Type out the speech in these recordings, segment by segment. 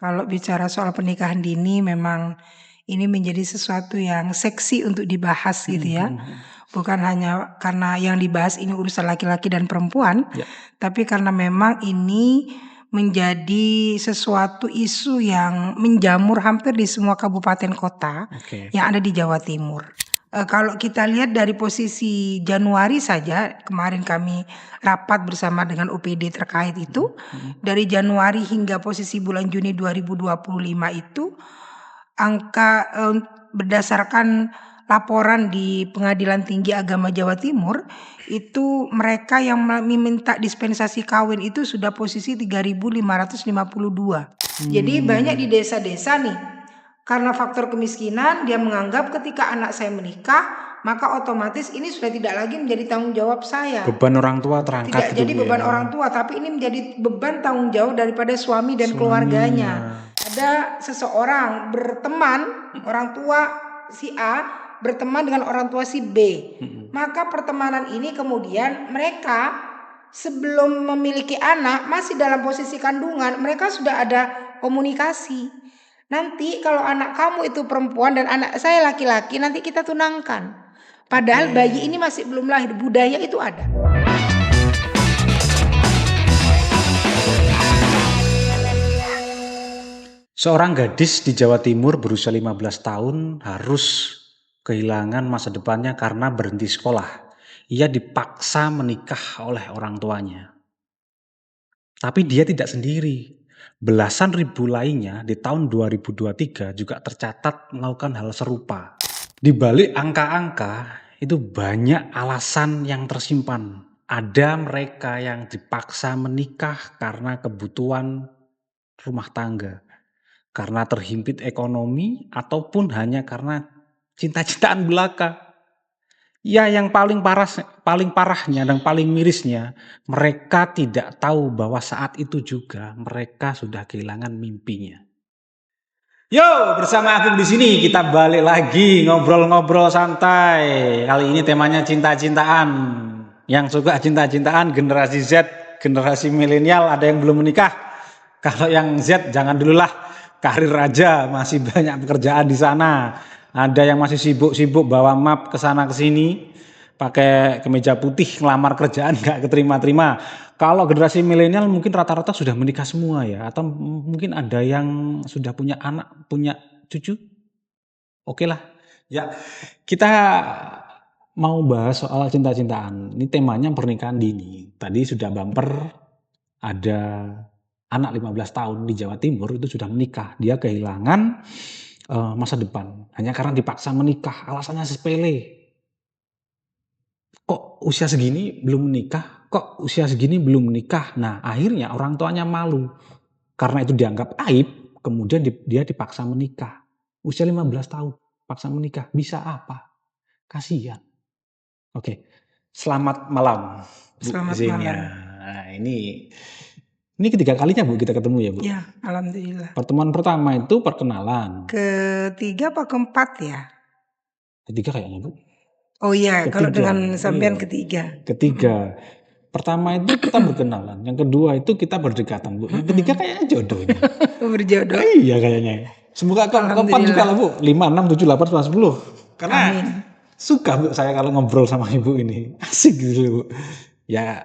Kalau bicara soal pernikahan dini memang ini menjadi sesuatu yang seksi untuk dibahas gitu ya. Bukan hanya karena yang dibahas ini urusan laki-laki dan perempuan, Ya. tapi karena memang ini menjadi sesuatu isu yang menjamur hampir di semua kabupaten kota Oke. yang ada di Jawa Timur. Kalau kita lihat dari posisi Januari saja, kemarin kami rapat bersama dengan OPD terkait itu, dari Januari hingga posisi bulan Juni 2025 itu, angka berdasarkan laporan di Pengadilan Tinggi Agama Jawa Timur, itu mereka yang meminta dispensasi kawin itu sudah posisi 3.552. Jadi banyak di desa-desa nih, karena faktor kemiskinan dia menganggap ketika anak saya menikah, maka otomatis ini sudah tidak lagi menjadi tanggung jawab saya. Beban orang tua terangkat Tidak gitu jadi Bu beban ya. orang tua, tapi ini menjadi beban tanggung jawab daripada suami dan keluarganya. Ada seseorang berteman, orang tua si A berteman dengan orang tua si B. Maka pertemanan ini kemudian mereka sebelum memiliki anak, masih dalam posisi kandungan, mereka sudah ada komunikasi. Nanti kalau anak kamu itu perempuan dan anak saya laki-laki, nanti kita tunangkan. Padahal bayi ini masih belum lahir, budaya itu ada. Seorang gadis di Jawa Timur berusia 15 tahun harus kehilangan masa depannya karena berhenti sekolah. Ia dipaksa menikah oleh orang tuanya. Tapi dia tidak sendiri. Belasan ribu lainnya di tahun 2023 juga tercatat melakukan hal serupa. Di balik angka-angka itu banyak alasan yang tersimpan. Ada mereka yang dipaksa menikah karena kebutuhan rumah tangga, karena terhimpit ekonomi, ataupun hanya karena cinta-cintaan belaka. Ya, yang paling parahnya dan paling mirisnya, mereka tidak tahu bahwa saat itu juga mereka sudah kehilangan mimpinya. Yo, bersama aku di sini kita balik lagi ngobrol-ngobrol santai. Kali ini temanya cinta-cintaan. Yang suka cinta-cintaan generasi Z, generasi milenial, ada yang belum menikah. Kalau yang Z jangan dulu lah, karir aja, masih banyak pekerjaan di sana. Ada yang masih sibuk-sibuk bawa map ke sana ke sini, pakai kemeja putih, ngelamar kerjaan nggak keterima-terima. Kalau generasi milenial mungkin rata-rata sudah menikah semua ya, atau mungkin ada yang sudah punya anak, punya cucu. Oke lah, ya kita mau bahas soal cinta-cintaan. Ini temanya pernikahan dini. Tadi sudah bumper, ada anak 15 tahun di Jawa Timur itu sudah menikah. Dia kehilangan masa depan hanya karena dipaksa menikah. Alasannya sepele. Kok usia segini belum menikah? Kok usia segini belum menikah? Nah, akhirnya orang tuanya malu. Karena itu dianggap aib, kemudian dia dipaksa menikah. Usia 15 tahun, paksa menikah. Bisa apa? Kasihan. Oke, selamat malam Bu Selamat Zenia. malam. Nah, ini ketiga kalinya Bu kita ketemu ya Bu? Ya, alhamdulillah. Pertemuan pertama itu perkenalan. Ketiga apa keempat ya? Ketiga kayaknya Bu. Oh iya, kalau Ketiga, dengan sampean iya. ketiga. Ketiga. Pertama itu kita berkenalan, yang kedua itu kita berdekatan Bu. Yang ketiga kayaknya jodoh ini. Berjodoh. Iya kayaknya. Semoga keempat juga lah Bu. 5, 6, 7, 8, 9, 10. Karena Amin. suka Bu saya kalau ngobrol sama Ibu ini. Asik gitu Bu. Ya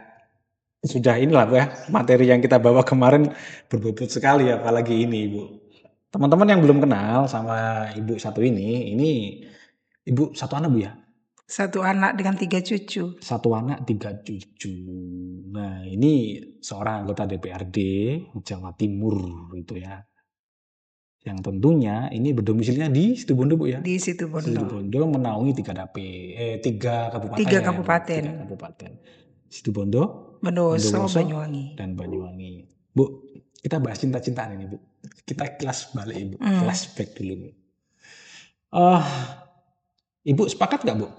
sudah inilah Bu ya. Materi yang kita bawa kemarin berbobot sekali apalagi ini Ibu. Teman-teman yang belum kenal sama Ibu satu ini Ibu satu anak Bu ya? Satu anak dengan 3 cucu. Satu anak 3 cucu. Nah ini seorang anggota DPRD Jawa Timur itu ya. Yang tentunya ini berdomisilinya di Situbondo Bu ya? Di Situbondo. Situbondo menaungi 3 kabupaten. 3 kabupaten. 3 kabupaten. Situbondo, Bondowoso, Banyuwangi. dan Banyuwangi. Bu, kita bahas cinta-cintaan ini Bu. Kita kelas balik Ibu, flashback dulu Bu. Ibu sepakat nggak Bu?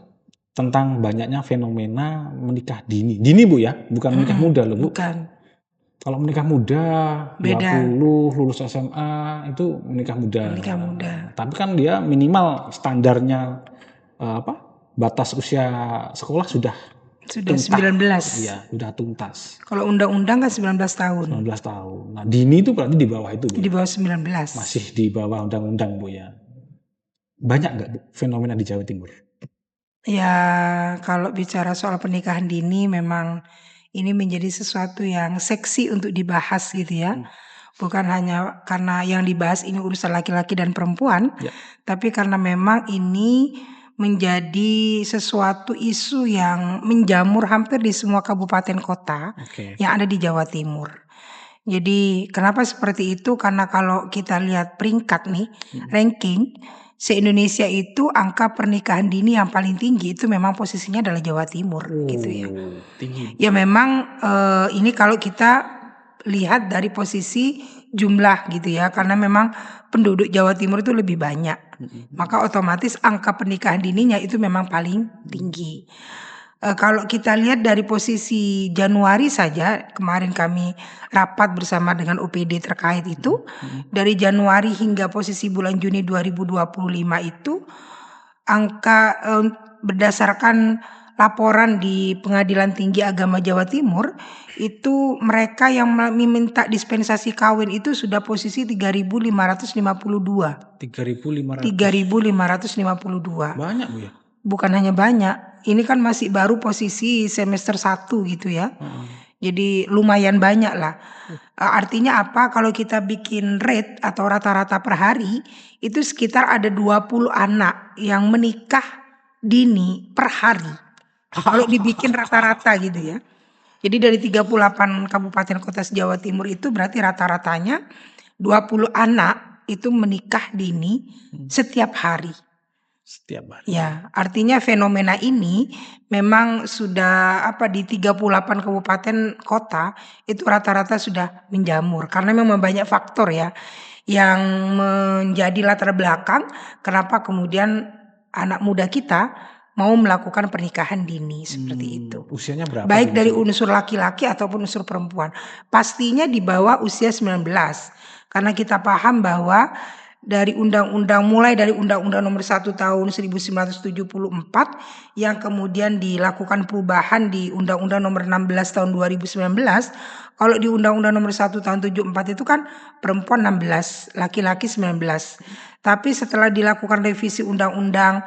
Tentang banyaknya fenomena menikah dini. Dini Bu ya, bukan menikah muda loh Bu. Bukan. Kalau menikah muda, Beda. 20, lulus SMA, itu menikah muda. Menikah muda. Tapi kan dia minimal standarnya, batas usia sekolah sudah Sudah tuntas. 19. Iya, sudah tuntas. Kalau undang-undang kan 19 tahun. 19 tahun. Nah, dini itu berarti di bawah itu, Bu. Di bawah 19. Masih di bawah undang-undang, Bu ya. Banyak nggak, Bu, fenomena di Jawa Timur? Ya, kalau bicara soal pernikahan dini memang ini menjadi sesuatu yang seksi untuk dibahas gitu ya. Bukan hanya karena yang dibahas ini urusan laki-laki dan perempuan, Ya. tapi karena memang ini menjadi sesuatu isu yang menjamur hampir di semua kabupaten kota Oke. yang ada di Jawa Timur. Jadi kenapa seperti itu? Karena kalau kita lihat peringkat nih, ranking se-Indonesia itu angka pernikahan dini yang paling tinggi itu memang posisinya adalah Jawa Timur gitu ya. Tinggi. Ya memang ini kalau kita lihat dari posisi jumlah gitu ya, karena memang penduduk Jawa Timur itu lebih banyak. Maka otomatis angka pernikahan dininya itu memang paling tinggi. Kalau kita lihat dari posisi Januari saja, kemarin kami rapat bersama dengan OPD terkait itu, dari Januari hingga posisi bulan Juni 2025 itu, angka berdasarkan laporan di Pengadilan Tinggi Agama Jawa Timur, itu mereka yang meminta dispensasi kawin itu sudah posisi 3.552. 3.500. 3.552. Banyak, Bu ya? Bukan hanya banyak, ini kan masih baru posisi semester 1 gitu ya. Jadi lumayan banyak lah. Artinya apa? Kalau kita bikin rate atau rata-rata per hari, itu sekitar ada 20 anak yang menikah dini per hari. Kalau dibikin rata-rata gitu ya. Jadi dari 38 kabupaten kota Jawa Timur itu berarti rata-ratanya 20 anak itu menikah dini setiap hari. Setiap hari. Ya, artinya fenomena ini memang sudah di 38 kabupaten kota itu rata-rata sudah menjamur karena memang banyak faktor ya yang menjadi latar belakang kenapa kemudian anak muda kita mau melakukan pernikahan dini seperti itu. Usianya berapa? Baik dari unsur laki-laki ataupun unsur perempuan. Pastinya di bawah usia 19. Karena kita paham bahwa dari undang-undang mulai dari Undang-Undang Nomor 1 Tahun 1974 yang kemudian dilakukan perubahan di Undang-Undang Nomor 16 Tahun 2019. Kalau di Undang-Undang Nomor 1 Tahun 74 itu kan perempuan 16, laki-laki 19. Tapi setelah dilakukan revisi undang-undang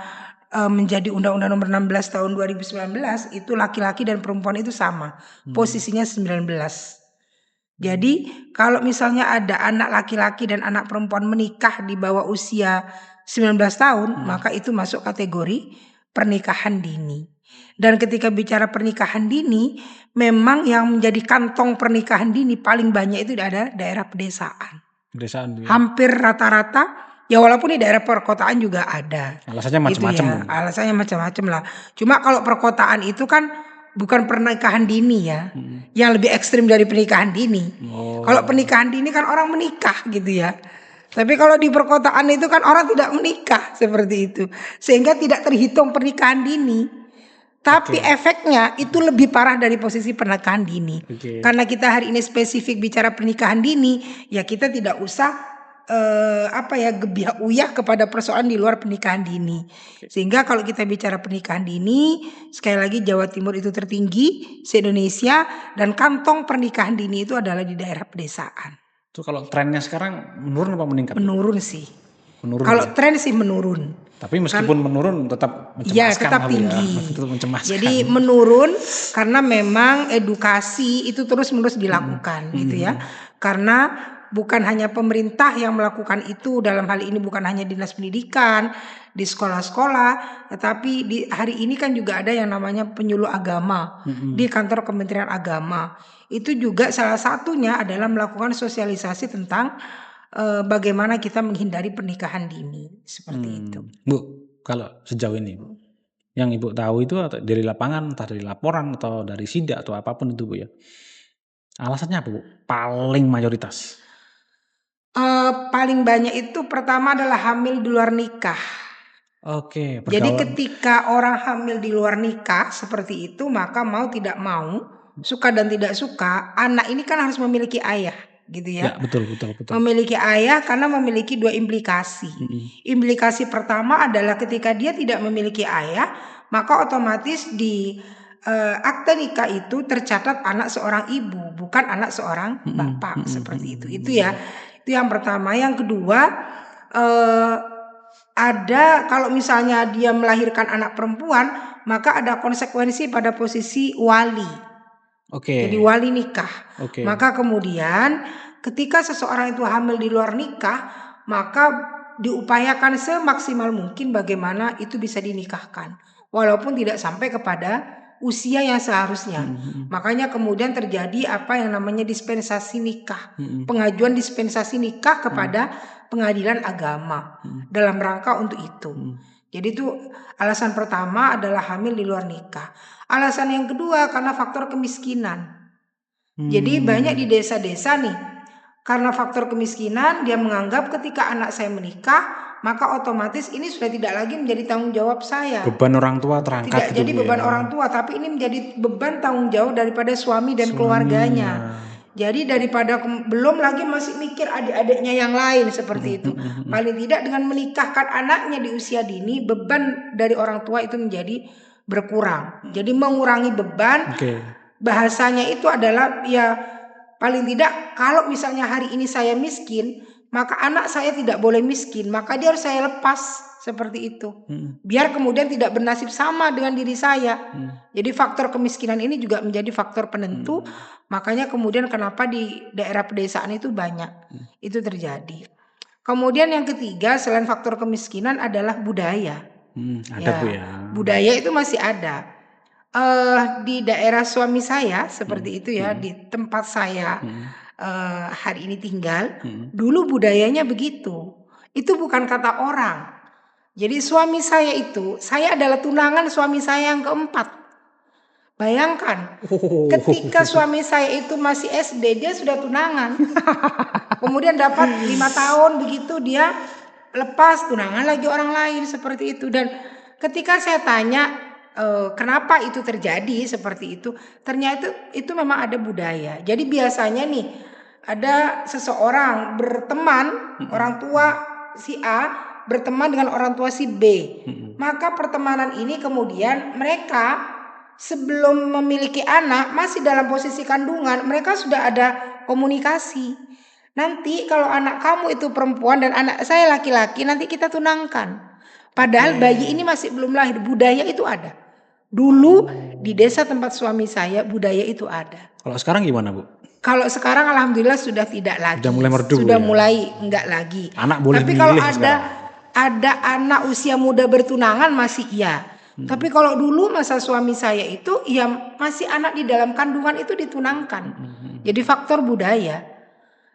menjadi Undang-Undang Nomor 16 Tahun 2019 itu laki-laki dan perempuan itu sama, posisinya 19. Jadi kalau misalnya ada anak laki-laki dan anak perempuan menikah di bawah usia 19 tahun, maka itu masuk kategori pernikahan dini. Dan ketika bicara pernikahan dini, memang yang menjadi kantong pernikahan dini paling banyak itu ada daerah pedesaan. Pedesaan. Hampir rata-rata, ya walaupun di daerah perkotaan juga ada. Alasannya macam-macam. Gitu ya, alasannya macam-macam lah. Cuma kalau perkotaan itu kan bukan pernikahan dini ya, yang lebih ekstrim dari pernikahan dini. Kalau pernikahan dini kan orang menikah gitu ya. Tapi kalau di perkotaan itu kan orang tidak menikah seperti itu, sehingga tidak terhitung pernikahan dini. Tapi efeknya itu lebih parah dari posisi pernikahan dini. Karena kita hari ini spesifik bicara pernikahan dini, ya kita tidak usah gebiah uyah kepada persoalan di luar pernikahan dini. Sehingga kalau kita bicara pernikahan dini, sekali lagi Jawa Timur itu tertinggi se-Indonesia dan kantong pernikahan dini itu adalah di daerah pedesaan. Itu kalau trennya sekarang menurun apa meningkat? Menurun sih. Menurun. Kalau tren sih menurun. Tapi meskipun menurun tetap mencemaskan. Ya, tetap tinggi. Ya, tetap mencemaskan. Jadi menurun karena memang edukasi itu terus-menerus dilakukan gitu ya. Karena bukan hanya pemerintah yang melakukan itu, dalam hal ini bukan hanya dinas pendidikan di sekolah-sekolah, tetapi di hari ini kan juga ada yang namanya penyuluh agama di kantor Kementerian Agama. Itu juga salah satunya adalah melakukan sosialisasi tentang bagaimana kita menghindari pernikahan dini seperti itu. Bu, kalau sejauh ini yang Ibu tahu itu dari lapangan, entah dari laporan atau dari sidak atau apapun itu, Bu ya. Alasannya apa, Bu? Paling mayoritas. Paling banyak itu pertama adalah hamil di luar nikah. Oke. Jadi ketika orang hamil di luar nikah seperti itu, maka mau tidak mau, suka dan tidak suka, anak ini kan harus memiliki ayah, gitu ya. Ya, betul. Memiliki ayah karena memiliki dua implikasi. Implikasi pertama adalah ketika dia tidak memiliki ayah, maka otomatis di akte nikah itu tercatat anak seorang ibu, bukan anak seorang bapak, seperti itu. Itu ya, itu yang pertama. Yang kedua, ada kalau misalnya dia melahirkan anak perempuan, maka ada konsekuensi pada posisi wali. Jadi wali nikah. Maka kemudian ketika seseorang itu hamil di luar nikah, maka diupayakan semaksimal mungkin bagaimana itu bisa dinikahkan, walaupun tidak sampai kepada usia yang seharusnya. Makanya kemudian terjadi apa yang namanya dispensasi nikah, pengajuan dispensasi nikah kepada pengadilan agama dalam rangka untuk itu. Jadi itu alasan pertama adalah hamil di luar nikah. Alasan yang kedua karena faktor kemiskinan. Jadi banyak di desa-desa nih, karena faktor kemiskinan dia menganggap ketika anak saya menikah, maka otomatis ini sudah tidak lagi menjadi tanggung jawab saya. Beban orang tua terangkat. Tidak jadi beban orang tua, tapi ini menjadi beban tanggung jawab daripada suami dan keluarganya. Jadi daripada belum lagi masih mikir adik-adiknya yang lain seperti itu. Paling tidak dengan menikahkan anaknya di usia dini, beban dari orang tua itu menjadi berkurang. Jadi mengurangi beban. Bahasanya itu adalah ya paling tidak kalau misalnya hari ini saya miskin, maka anak saya tidak boleh miskin, maka dia harus saya lepas seperti itu. Biar kemudian tidak bernasib sama dengan diri saya. Jadi faktor kemiskinan ini juga menjadi faktor penentu. Makanya kemudian kenapa di daerah pedesaan itu banyak itu terjadi. Kemudian yang ketiga selain faktor kemiskinan adalah budaya. Ada Bu ya. Budaya itu masih ada. Di daerah suami saya seperti itu ya, di tempat saya hari ini tinggal, dulu budayanya begitu. Itu bukan kata orang. Jadi suami saya itu, saya adalah tunangan suami saya yang keempat. Bayangkan, ketika suami saya itu masih SD, dia sudah tunangan. Kemudian dapat 5 tahun begitu dia lepas tunangan lagi orang lain seperti itu. Dan ketika saya tanya kenapa itu terjadi seperti itu, ternyata itu memang ada budaya. Jadi biasanya nih ada seseorang berteman, orang tua si A berteman dengan orang tua si B. Maka pertemanan ini kemudian mereka sebelum memiliki anak masih dalam posisi kandungan, mereka sudah ada komunikasi. Nanti kalau anak kamu itu perempuan dan anak saya laki-laki, nanti kita tunangkan. Padahal bayi ini masih belum lahir. Budaya itu ada. Dulu di desa tempat suami saya budaya itu ada. Kalau sekarang gimana Bu? Kalau sekarang alhamdulillah sudah tidak lagi. Sudah mulai merdu. Sudah mulai enggak lagi. Anak boleh. Tapi kalau ada anak usia muda bertunangan masih iya. Tapi kalau dulu masa suami saya itu ya masih anak di dalam kandungan itu ditunangkan. Jadi faktor budaya.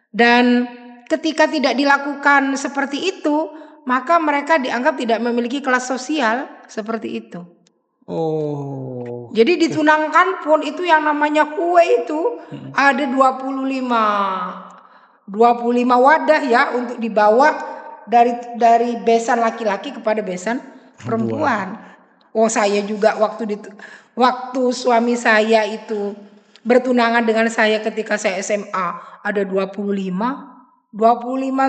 Dan ketika tidak dilakukan seperti itu, maka mereka dianggap tidak memiliki kelas sosial seperti itu. Jadi ditunangkan pun itu yang namanya kue itu ada 25 wadah ya untuk dibawa dari besan laki-laki kepada besan perempuan. Saya juga waktu suami saya itu bertunangan dengan saya ketika saya SMA ada 25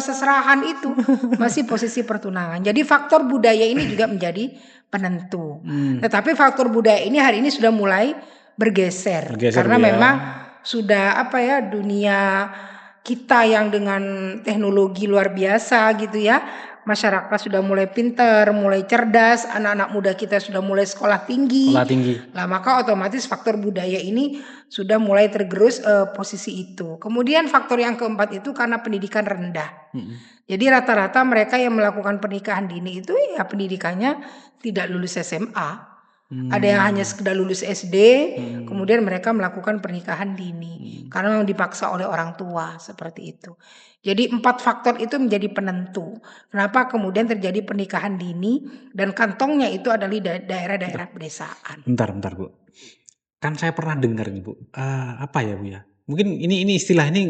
seserahan itu masih posisi pertunangan. Jadi faktor budaya ini juga menjadi penentu. Tetapi faktor budaya ini hari ini sudah mulai bergeser karena memang sudah dunia kita yang dengan teknologi luar biasa gitu ya. Masyarakat sudah mulai pintar, mulai cerdas, anak-anak muda kita sudah mulai sekolah tinggi. Lah maka otomatis faktor budaya ini sudah mulai tergerus posisi itu. Kemudian faktor yang keempat itu karena pendidikan rendah. Jadi rata-rata mereka yang melakukan pernikahan dini itu ya pendidikannya tidak lulus SMA. Ada yang hanya sekedar lulus SD, kemudian mereka melakukan pernikahan dini karena memang dipaksa oleh orang tua seperti itu. Jadi 4 faktor itu menjadi penentu. Kenapa kemudian terjadi pernikahan dini dan kantongnya itu adalah di daerah-daerah pedesaan. Bentar Bu. Kan saya pernah dengar nih Bu. Apa ya Bu ya? Mungkin ini istilah ini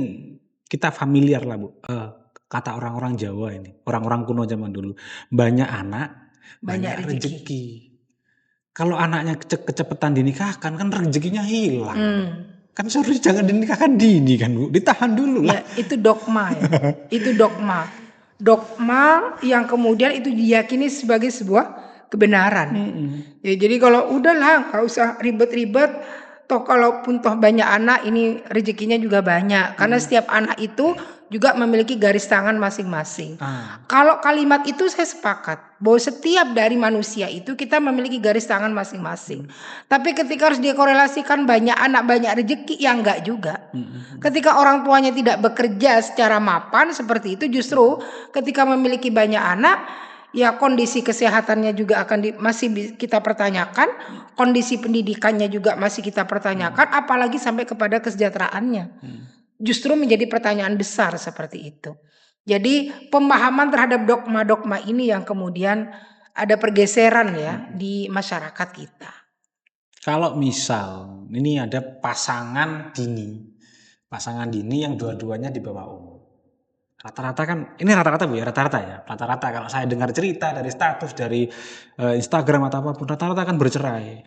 kita familiar lah Bu. Kata orang-orang Jawa ini, orang-orang kuno zaman dulu. Banyak anak, banyak rezeki. Kalau anaknya kecepatan dinikahkan kan rezekinya hilang. Kan seharusnya jangan dinikahkan dini kan Bu, ditahan dulu lah. Ya, itu dogma ya. Itu dogma. Dogma yang kemudian itu diyakini sebagai sebuah kebenaran. Ya, jadi kalau udahlah nggak usah ribet-ribet, toh kalaupun toh banyak anak ini rezekinya juga banyak, karena setiap anak itu juga memiliki garis tangan masing-masing. Kalau kalimat itu saya sepakat bahwa setiap dari manusia itu kita memiliki garis tangan masing-masing. Tapi ketika harus dikorelasikan banyak anak banyak rezeki, ya enggak juga. Ketika orang tuanya tidak bekerja secara mapan seperti itu, justru ketika memiliki banyak anak, ya kondisi kesehatannya juga akan masih kita pertanyakan, kondisi pendidikannya juga masih kita pertanyakan, apalagi sampai kepada kesejahteraannya. Justru menjadi pertanyaan besar seperti itu. Jadi pemahaman terhadap dogma-dogma ini yang kemudian ada pergeseran ya di masyarakat kita. Kalau misal ini ada pasangan dini yang dua-duanya di bawah umur. Rata-rata kan, ini rata-rata Bu ya, rata-rata kalau saya dengar cerita dari status, dari Instagram atau apapun, rata-rata kan bercerai.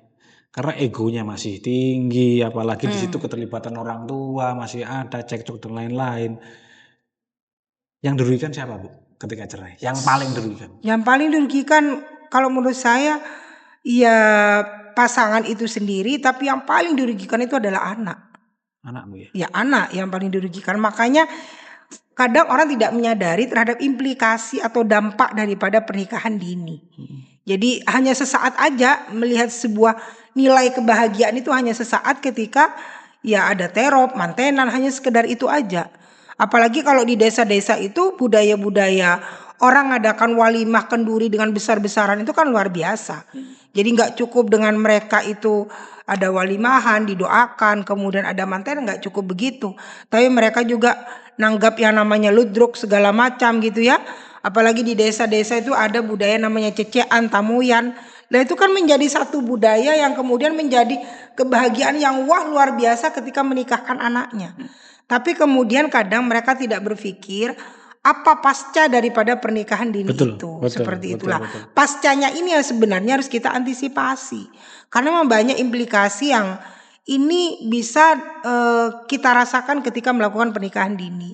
Karena egonya masih tinggi, apalagi di situ keterlibatan orang tua, masih ada cekcok dan lain-lain. Yang dirugikan siapa Bu ketika cerai? Yang paling dirugikan? Yang paling dirugikan kalau menurut saya, ya pasangan itu sendiri, tapi yang paling dirugikan itu adalah anak. Anak Bu ya? Ya anak yang paling dirugikan, makanya kadang orang tidak menyadari terhadap implikasi atau dampak daripada pernikahan dini. Jadi hanya sesaat aja melihat sebuah nilai kebahagiaan itu hanya sesaat ketika ya ada terop, mantenan, hanya sekedar itu aja. Apalagi kalau di desa-desa itu budaya-budaya orang ngadakan walimah kenduri dengan besar-besaran itu kan luar biasa. Jadi nggak cukup dengan mereka itu ada walimahan, didoakan, kemudian ada mantenan, nggak cukup begitu. Tapi mereka juga nanggap yang namanya ludruk segala macam gitu ya. Apalagi di desa-desa itu ada budaya namanya cecean, tamuyan. Nah itu kan menjadi satu budaya yang kemudian menjadi kebahagiaan yang wah luar biasa ketika menikahkan anaknya. Tapi kemudian kadang mereka tidak berpikir apa pasca daripada pernikahan dini itu. Seperti itulah. Pascanya ini yang sebenarnya harus kita antisipasi. Karena memang banyak implikasi yang ini bisa kita rasakan ketika melakukan pernikahan dini.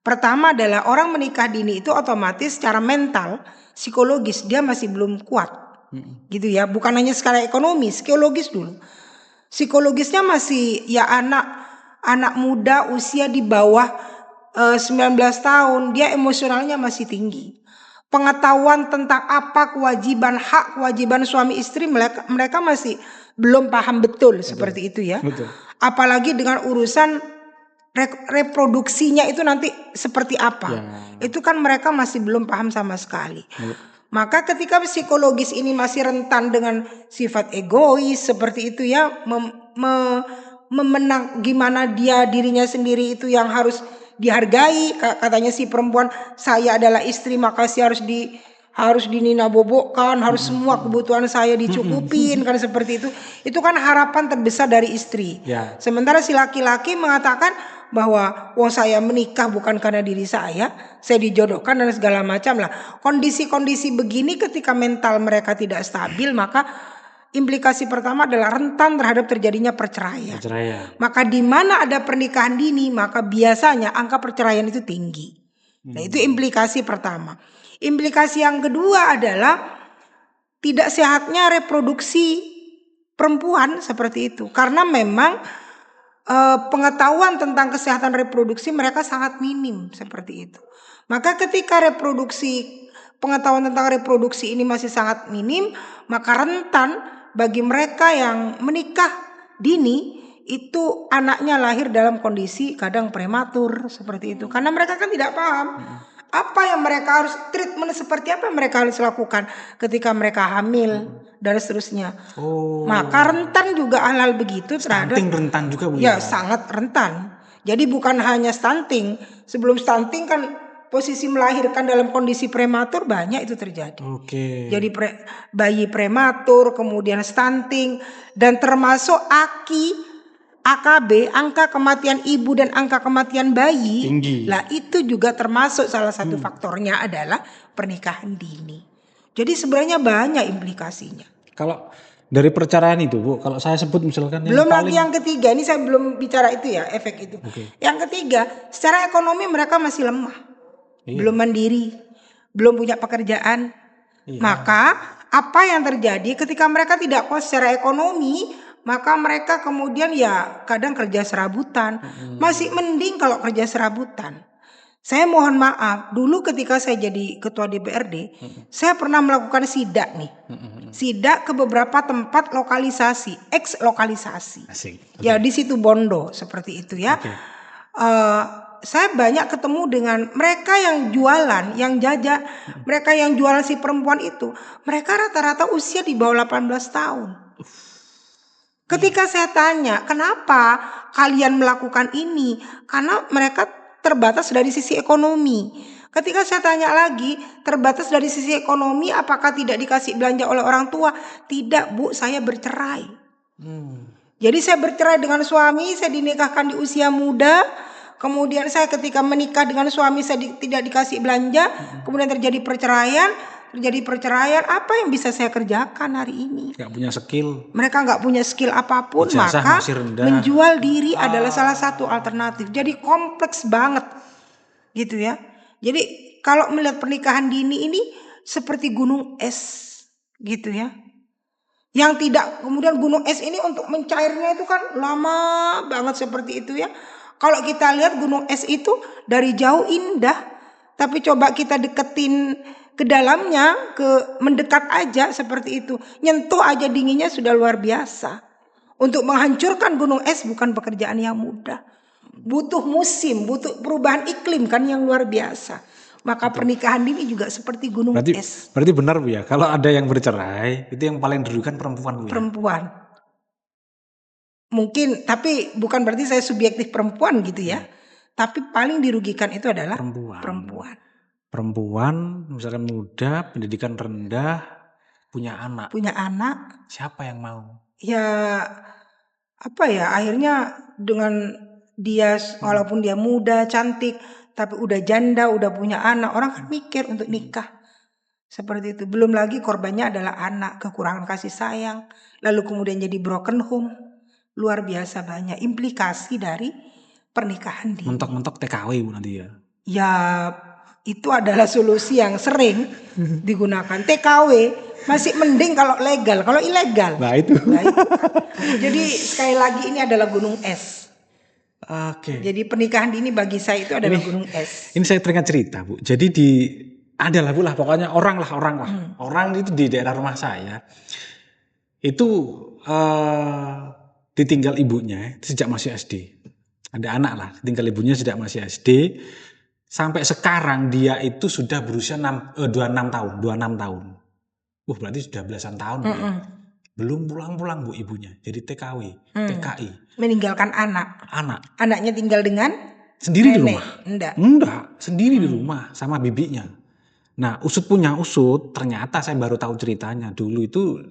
Pertama adalah orang menikah dini itu otomatis secara mental, psikologis dia masih belum kuat. Gitu ya, bukan hanya secara ekonomi, psikologis dulu. Psikologisnya masih ya anak muda usia di bawah 19 tahun, dia emosionalnya masih tinggi. Pengetahuan tentang apa kewajiban, hak kewajiban suami istri mereka masih belum paham betul seperti itu ya. Apalagi dengan urusan reproduksinya itu nanti seperti apa. Itu kan mereka masih belum paham sama sekali. Maka ketika psikologis ini masih rentan dengan sifat egois seperti itu ya, memenang gimana dia dirinya sendiri itu yang harus dihargai. Katanya si perempuan, saya adalah istri maka saya harus dinina bobokkan, harus semua kebutuhan saya dicukupin kan seperti itu. Itu kan harapan terbesar dari istri. Sementara si laki-laki mengatakan bahwa saya menikah bukan karena diri saya dijodohkan dan segala macam lah. Kondisi-kondisi begini ketika mental mereka tidak stabil, maka implikasi pertama adalah rentan terhadap terjadinya perceraian. Maka di mana ada pernikahan dini, maka biasanya angka perceraian itu tinggi. Nah, itu implikasi pertama. Implikasi yang kedua adalah tidak sehatnya reproduksi perempuan seperti itu. Karena memang pengetahuan tentang kesehatan reproduksi mereka sangat minim seperti itu. Maka ketika pengetahuan tentang reproduksi ini masih sangat minim, maka rentan bagi mereka yang menikah dini itu anaknya lahir dalam kondisi kadang prematur seperti itu. Karena mereka kan tidak paham apa yang mereka harus treatment, seperti apa yang mereka harus lakukan ketika mereka hamil dan seterusnya. Maka rentan juga hal-hal begitu terhadap stunting, rentan juga Bu ya sangat rentan. Jadi bukan hanya stunting, sebelum stunting kan posisi melahirkan dalam kondisi prematur banyak itu terjadi. Jadi bayi prematur, kemudian stunting, dan termasuk AKB, angka kematian ibu dan angka kematian bayi tinggi. Lah itu juga termasuk salah satu faktornya adalah pernikahan dini. Jadi sebenarnya banyak implikasinya. Kalau dari perceraian itu Bu, kalau saya sebut misalkan belum lagi yang ketiga, ini saya belum bicara itu ya, efek itu. Yang ketiga, secara ekonomi mereka masih lemah. Belum mandiri, belum punya pekerjaan. Maka apa yang terjadi ketika mereka tidak kuat secara ekonomi, maka mereka kemudian ya kadang kerja serabutan. Masih mending kalau kerja serabutan. Saya mohon maaf, dulu ketika saya jadi ketua DPRD, saya pernah melakukan sidak nih. Sidak ke beberapa tempat lokalisasi, ex lokalisasi. Asik. Ya di situ Bondo seperti itu ya. Oke. Saya banyak ketemu dengan mereka yang jualan, yang jajak, mereka yang jualan si perempuan itu, mereka rata-rata usia di bawah 18 tahun. Ketika saya tanya, kenapa kalian melakukan ini? Karena mereka terbatas dari sisi ekonomi. Ketika saya tanya lagi, terbatas dari sisi ekonomi, apakah tidak dikasih belanja oleh orang tua? Tidak, Bu, saya bercerai. Jadi saya bercerai dengan suami, saya dinikahkan di usia muda. Kemudian saya ketika menikah dengan suami saya tidak dikasih belanja. Kemudian terjadi perceraian. Apa yang bisa saya kerjakan hari ini? Gak punya skill. Mereka nggak punya skill apapun, Ijazah maka masih rendah. menjual diri adalah salah satu alternatif. Jadi kompleks banget, gitu ya. Jadi kalau melihat pernikahan dini ini seperti gunung es, gitu ya. Yang tidak, kemudian gunung es ini untuk mencairnya itu kan lama banget seperti itu ya. Kalau kita lihat gunung es itu dari jauh indah, tapi coba kita deketin ke dalamnya, mendekat aja seperti itu, nyentuh aja dinginnya sudah luar biasa. Untuk menghancurkan gunung es bukan pekerjaan yang mudah, butuh musim, butuh perubahan iklim kan yang luar biasa. Maka pernikahan dini juga seperti gunung es. Berarti benar Bu ya, kalau ada yang bercerai itu yang paling dirugikan perempuan Bu ya? Perempuan. Mungkin, tapi bukan berarti saya subjektif perempuan gitu ya. Tapi paling dirugikan itu adalah perempuan. Perempuan misalnya muda, pendidikan rendah, punya anak. Siapa yang mau? Ya apa ya, akhirnya dengan dia walaupun dia muda, cantik, tapi udah janda, udah punya anak, orang kan mikir untuk nikah. Seperti itu. Belum lagi korbannya adalah anak, kekurangan kasih sayang, lalu kemudian jadi broken home. Luar biasa banyak implikasi dari pernikahan dini. Mentok-mentok TKW Bu nanti ya? Ya itu adalah solusi yang sering digunakan. TKW masih mending kalau legal, kalau ilegal. Nah itu. Jadi sekali lagi ini adalah gunung es. Oke. Jadi pernikahan dini bagi saya itu adalah gunung es. Ini saya teringat cerita Bu. Jadi adalah Bu lah pokoknya orang lah. Orang itu di daerah rumah saya itu ditinggal ibunya sejak masih SD. Ada anak lah, ditinggal ibunya sejak masih SD. Sampai sekarang dia itu sudah berusia 26 tahun. Berarti sudah belasan tahun Bu ya. Belum pulang-pulang Bu ibunya. Jadi TKW, TKI. Meninggalkan anak. Anaknya tinggal dengan sendiri nenek. Di rumah. Enggak, sendiri di rumah sama bibinya. Nah, usut punya usut, ternyata saya baru tahu ceritanya. Dulu itu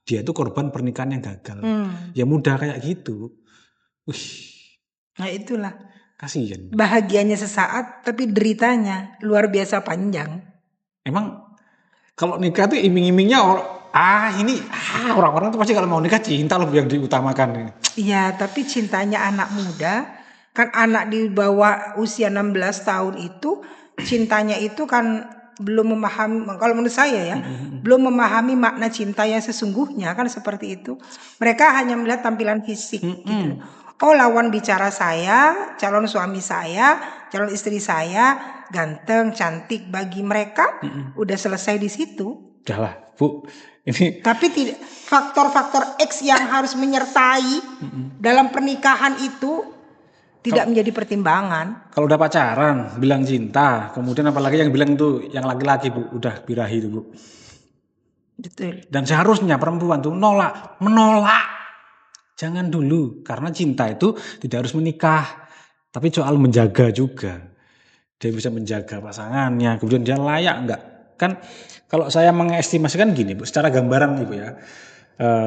dia itu korban pernikahan yang gagal. Ya mudah kayak gitu. Nah itulah. Kasihan. Bahagianya sesaat, tapi deritanya luar biasa panjang. Emang kalau nikah tuh iming-imingnya orang-orang tuh pasti kalau mau nikah cinta loh yang diutamakan. Iya, tapi cintanya anak muda, kan anak di bawah usia 16 tahun itu cintanya itu kan belum memahami, kalau menurut saya ya, belum memahami makna cinta yang sesungguhnya kan seperti itu. Mereka hanya melihat tampilan fisik gitu. Oh, lawan bicara saya, calon suami saya, calon istri saya ganteng, cantik, bagi mereka udah selesai di situ. Udahlah, Bu. Ini tapi tidak, faktor-faktor X yang harus menyertai dalam pernikahan itu tidak menjadi pertimbangan. Kalau udah pacaran, bilang cinta, kemudian apalagi yang bilang tuh yang laki-laki Bu, udah birahi tuh Bu. Betul. Dan seharusnya perempuan tuh menolak. Jangan dulu, karena cinta itu tidak harus menikah, tapi soal menjaga juga. Dia bisa menjaga pasangannya, kemudian dia layak enggak? Kan kalau saya mengestimasikan gini Bu, secara gambaran Ibu ya,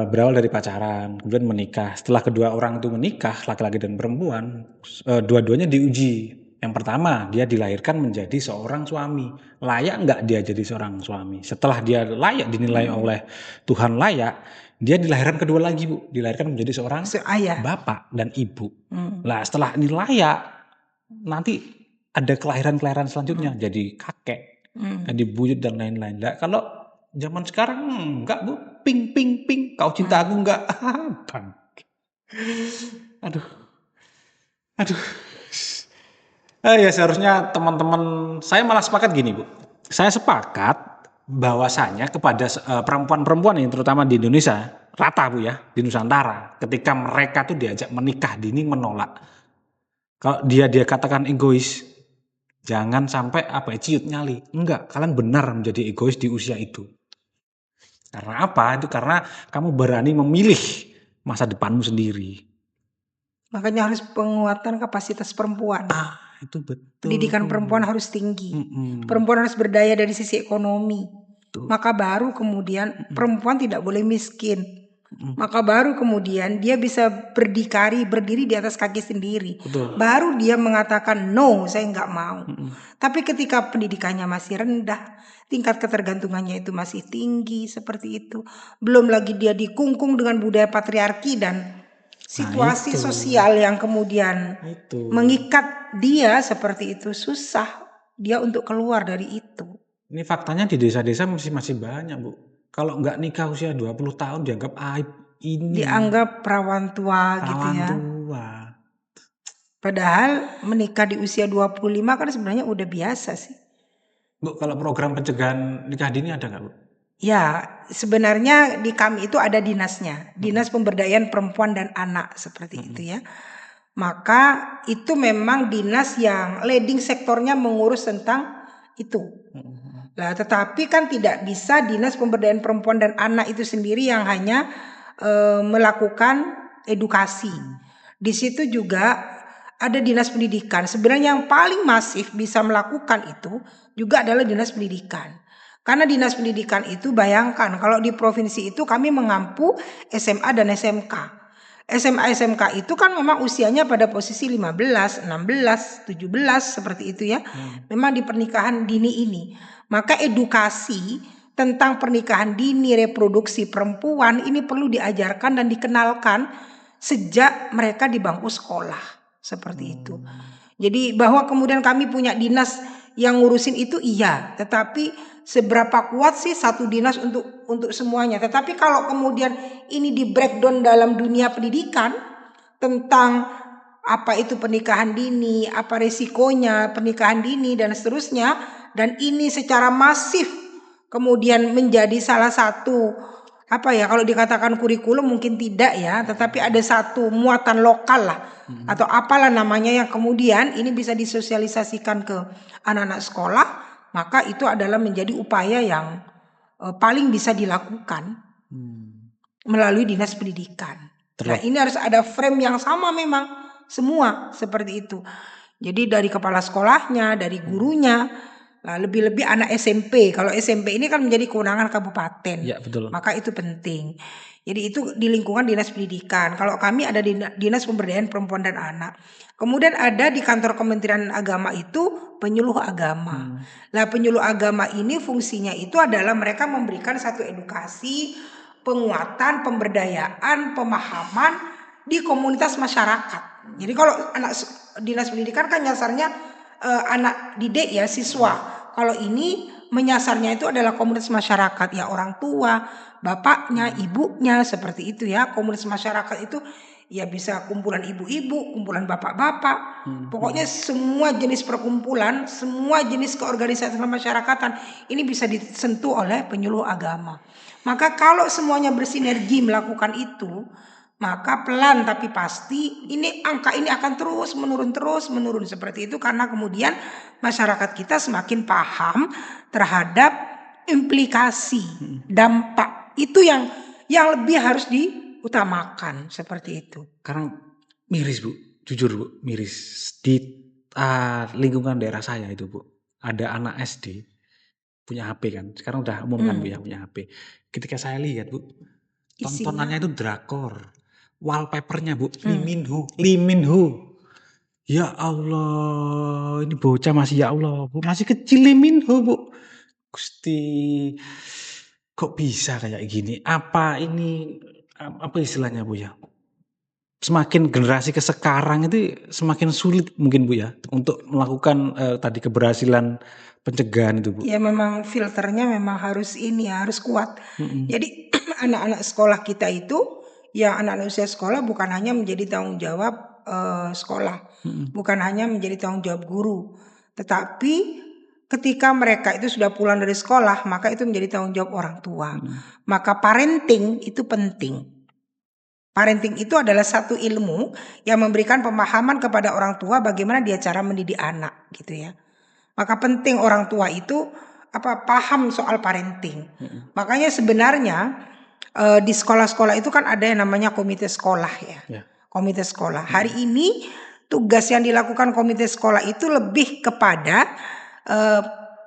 berawal dari pacaran, kemudian menikah. Setelah kedua orang itu menikah, laki-laki dan perempuan, dua-duanya diuji. Yang pertama, dia dilahirkan menjadi seorang suami. Layak enggak dia jadi seorang suami? Setelah dia layak, dinilai oleh Tuhan layak, dia dilahirkan kedua lagi Bu, dilahirkan menjadi seorang ayah, bapak dan ibu. Nah setelah ini layak, nanti ada kelahiran selanjutnya, jadi kakek, jadi buyut dan lain-lain. Nah, kalau Zaman sekarang enggak, Bu. Ping ping ping, kau cinta aku enggak? Bang. Aduh, aduh. Ya seharusnya teman-teman saya malah sepakat gini, Bu. Saya sepakat bahwasanya kepada perempuan-perempuan yang terutama di Indonesia, rata Bu ya, di Nusantara, ketika mereka tuh diajak menikah dini menolak. Kalau dia katakan egois, jangan sampai ciut nyali. Enggak, kalian benar menjadi egois di usia itu. Karena apa? Itu karena kamu berani memilih masa depanmu sendiri. Makanya harus penguatan kapasitas perempuan. Itu betul. Pendidikan perempuan harus tinggi. Mm-mm. Perempuan harus berdaya dari sisi ekonomi. Tuh. Maka baru kemudian perempuan tidak boleh miskin. Maka baru kemudian dia bisa berdiri di atas kaki sendiri. Betul. Baru dia mengatakan no, saya nggak mau. Tapi ketika pendidikannya masih rendah, tingkat ketergantungannya itu masih tinggi seperti itu. Belum lagi dia dikungkung dengan budaya patriarki dan situasi sosial yang kemudian mengikat dia seperti itu, susah dia untuk keluar dari itu. Ini faktanya di desa-desa masih banyak, Bu. Kalau nggak nikah usia 20 tahun dianggap aib. Dianggap perawan tua gitu ya. Padahal menikah di usia 25 kan sebenarnya udah biasa sih. Bu, kalau program pencegahan nikah dini ada nggak, Bu? Ya, sebenarnya di kami itu ada dinasnya. Dinas Pemberdayaan Perempuan dan Anak seperti itu ya. Maka itu memang dinas yang leading sektornya mengurus tentang itu. Lah, tetapi kan tidak bisa Dinas Pemberdayaan Perempuan dan Anak itu sendiri yang hanya melakukan edukasi. Di situ juga ada Dinas Pendidikan. Sebenarnya yang paling masif bisa melakukan itu juga adalah Dinas Pendidikan. Karena Dinas Pendidikan itu bayangkan kalau di provinsi itu kami mengampu SMA dan SMK. SMA SMK itu kan memang usianya pada posisi 15, 16, 17 seperti itu ya. Memang di pernikahan dini ini. Maka edukasi tentang pernikahan dini, reproduksi perempuan ini perlu diajarkan dan dikenalkan sejak mereka di bangku sekolah. Seperti itu. Jadi bahwa kemudian kami punya dinas yang ngurusin itu iya, tetapi seberapa kuat sih satu dinas untuk semuanya. Tetapi kalau kemudian ini di breakdown dalam dunia pendidikan tentang apa itu pernikahan dini, apa resikonya pernikahan dini dan seterusnya, dan ini secara masif kemudian menjadi salah satu kalau dikatakan kurikulum mungkin tidak ya, tetapi ada satu muatan lokal lah atau apalah namanya yang kemudian ini bisa disosialisasikan ke anak-anak sekolah, maka itu adalah menjadi upaya yang paling bisa dilakukan melalui dinas pendidikan. Nah, ini harus ada frame yang sama memang semua seperti itu. Jadi dari kepala sekolahnya, dari gurunya, lebih-lebih anak SMP. Kalau SMP ini kan menjadi kewenangan kabupaten. Ya, betul. Maka itu penting. Jadi itu di lingkungan dinas pendidikan. Kalau kami ada di dinas pemberdayaan perempuan dan anak. Kemudian ada di kantor Kementerian Agama itu penyuluh agama. Nah, penyuluh agama ini fungsinya itu adalah mereka memberikan satu edukasi, penguatan, pemberdayaan, pemahaman di komunitas masyarakat. Jadi kalau anak dinas pendidikan kan nyasarnya anak didik ya, siswa. Kalau ini menyasarnya itu adalah komunitas masyarakat ya, orang tua, bapaknya, ibunya seperti itu ya. Komunitas masyarakat itu ya bisa kumpulan ibu-ibu, kumpulan bapak-bapak. Pokoknya semua jenis perkumpulan, semua jenis keorganisasian masyarakatan ini bisa disentuh oleh penyuluh agama. Maka kalau semuanya bersinergi melakukan itu, maka pelan tapi pasti angka ini akan terus menurun seperti itu, karena kemudian masyarakat kita semakin paham terhadap implikasi dampak itu yang lebih harus diutamakan seperti itu. Karena miris, Bu, jujur, Bu, miris di lingkungan daerah saya itu, Bu, ada anak SD punya HP kan, sekarang udah umum kan Bu ya, punya HP. Ketika saya lihat, Bu, tontonannya itu drakor. Wallpapernya, Bu, Lee Min Ho. Ya Allah, ini bocah masih, ya Allah, Bu, masih kecil Lee Min Ho, Bu. Gusti, kok bisa kayak gini? Apa ini, apa istilahnya, Bu ya? semakin generasi ke sekarang itu semakin sulit mungkin Bu ya untuk melakukan tadi keberhasilan pencegahan itu Bu. Ya memang filternya memang harus ini ya, harus kuat. Mm-mm. Jadi anak-anak sekolah kita itu, ya anak-anak usia sekolah bukan hanya menjadi tanggung jawab sekolah, bukan hanya menjadi tanggung jawab guru, tetapi ketika mereka itu sudah pulang dari sekolah, maka itu menjadi tanggung jawab orang tua. Maka parenting itu penting. Parenting itu adalah satu ilmu yang memberikan pemahaman kepada orang tua bagaimana dia cara mendidik anak gitu ya. Maka penting orang tua itu paham soal parenting. Makanya sebenarnya di sekolah-sekolah itu kan ada yang namanya komite sekolah ya. Komite sekolah. Hari ini tugas yang dilakukan komite sekolah itu lebih kepada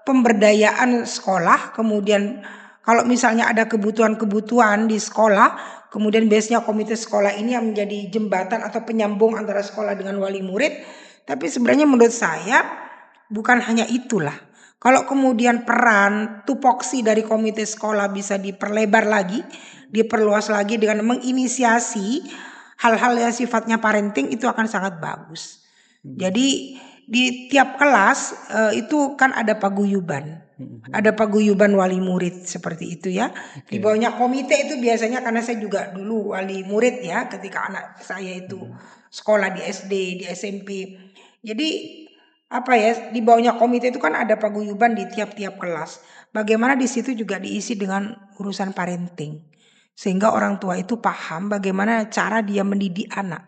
pemberdayaan sekolah. Kemudian kalau misalnya ada kebutuhan-kebutuhan di sekolah, kemudian biasanya komite sekolah ini yang menjadi jembatan atau penyambung antara sekolah dengan wali murid. Tapi sebenarnya menurut saya bukan hanya itulah. Kalau kemudian peran tupoksi dari komite sekolah bisa diperlebar lagi, diperluas lagi dengan menginisiasi hal-hal yang sifatnya parenting, itu akan sangat bagus. Jadi di tiap kelas itu kan ada paguyuban. Ada paguyuban wali murid seperti itu ya. Di bawahnya komite itu biasanya, karena saya juga dulu wali murid ya ketika anak saya itu sekolah di SD, di SMP. Jadi di bawahnya komite itu kan ada paguyuban di tiap-tiap kelas. Bagaimana di situ juga diisi dengan urusan parenting. Sehingga orang tua itu paham bagaimana cara dia mendidik anak.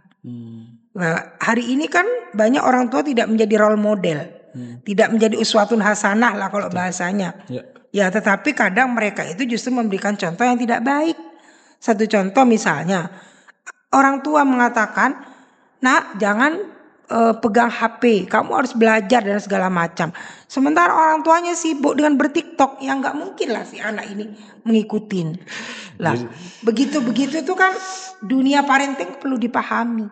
Nah, hari ini kan banyak orang tua tidak menjadi role model. Tidak menjadi uswatun hasanah lah kalau bahasanya. Ya, tetapi kadang mereka itu justru memberikan contoh yang tidak baik. Satu contoh misalnya, orang tua mengatakan, "Nak, jangan pegang HP, kamu harus belajar dan segala macam." Sementara orang tuanya sibuk dengan bertiktok, yang nggak mungkin lah si anak ini mengikutin. Lah, begitu-begitu itu kan dunia parenting perlu dipahami.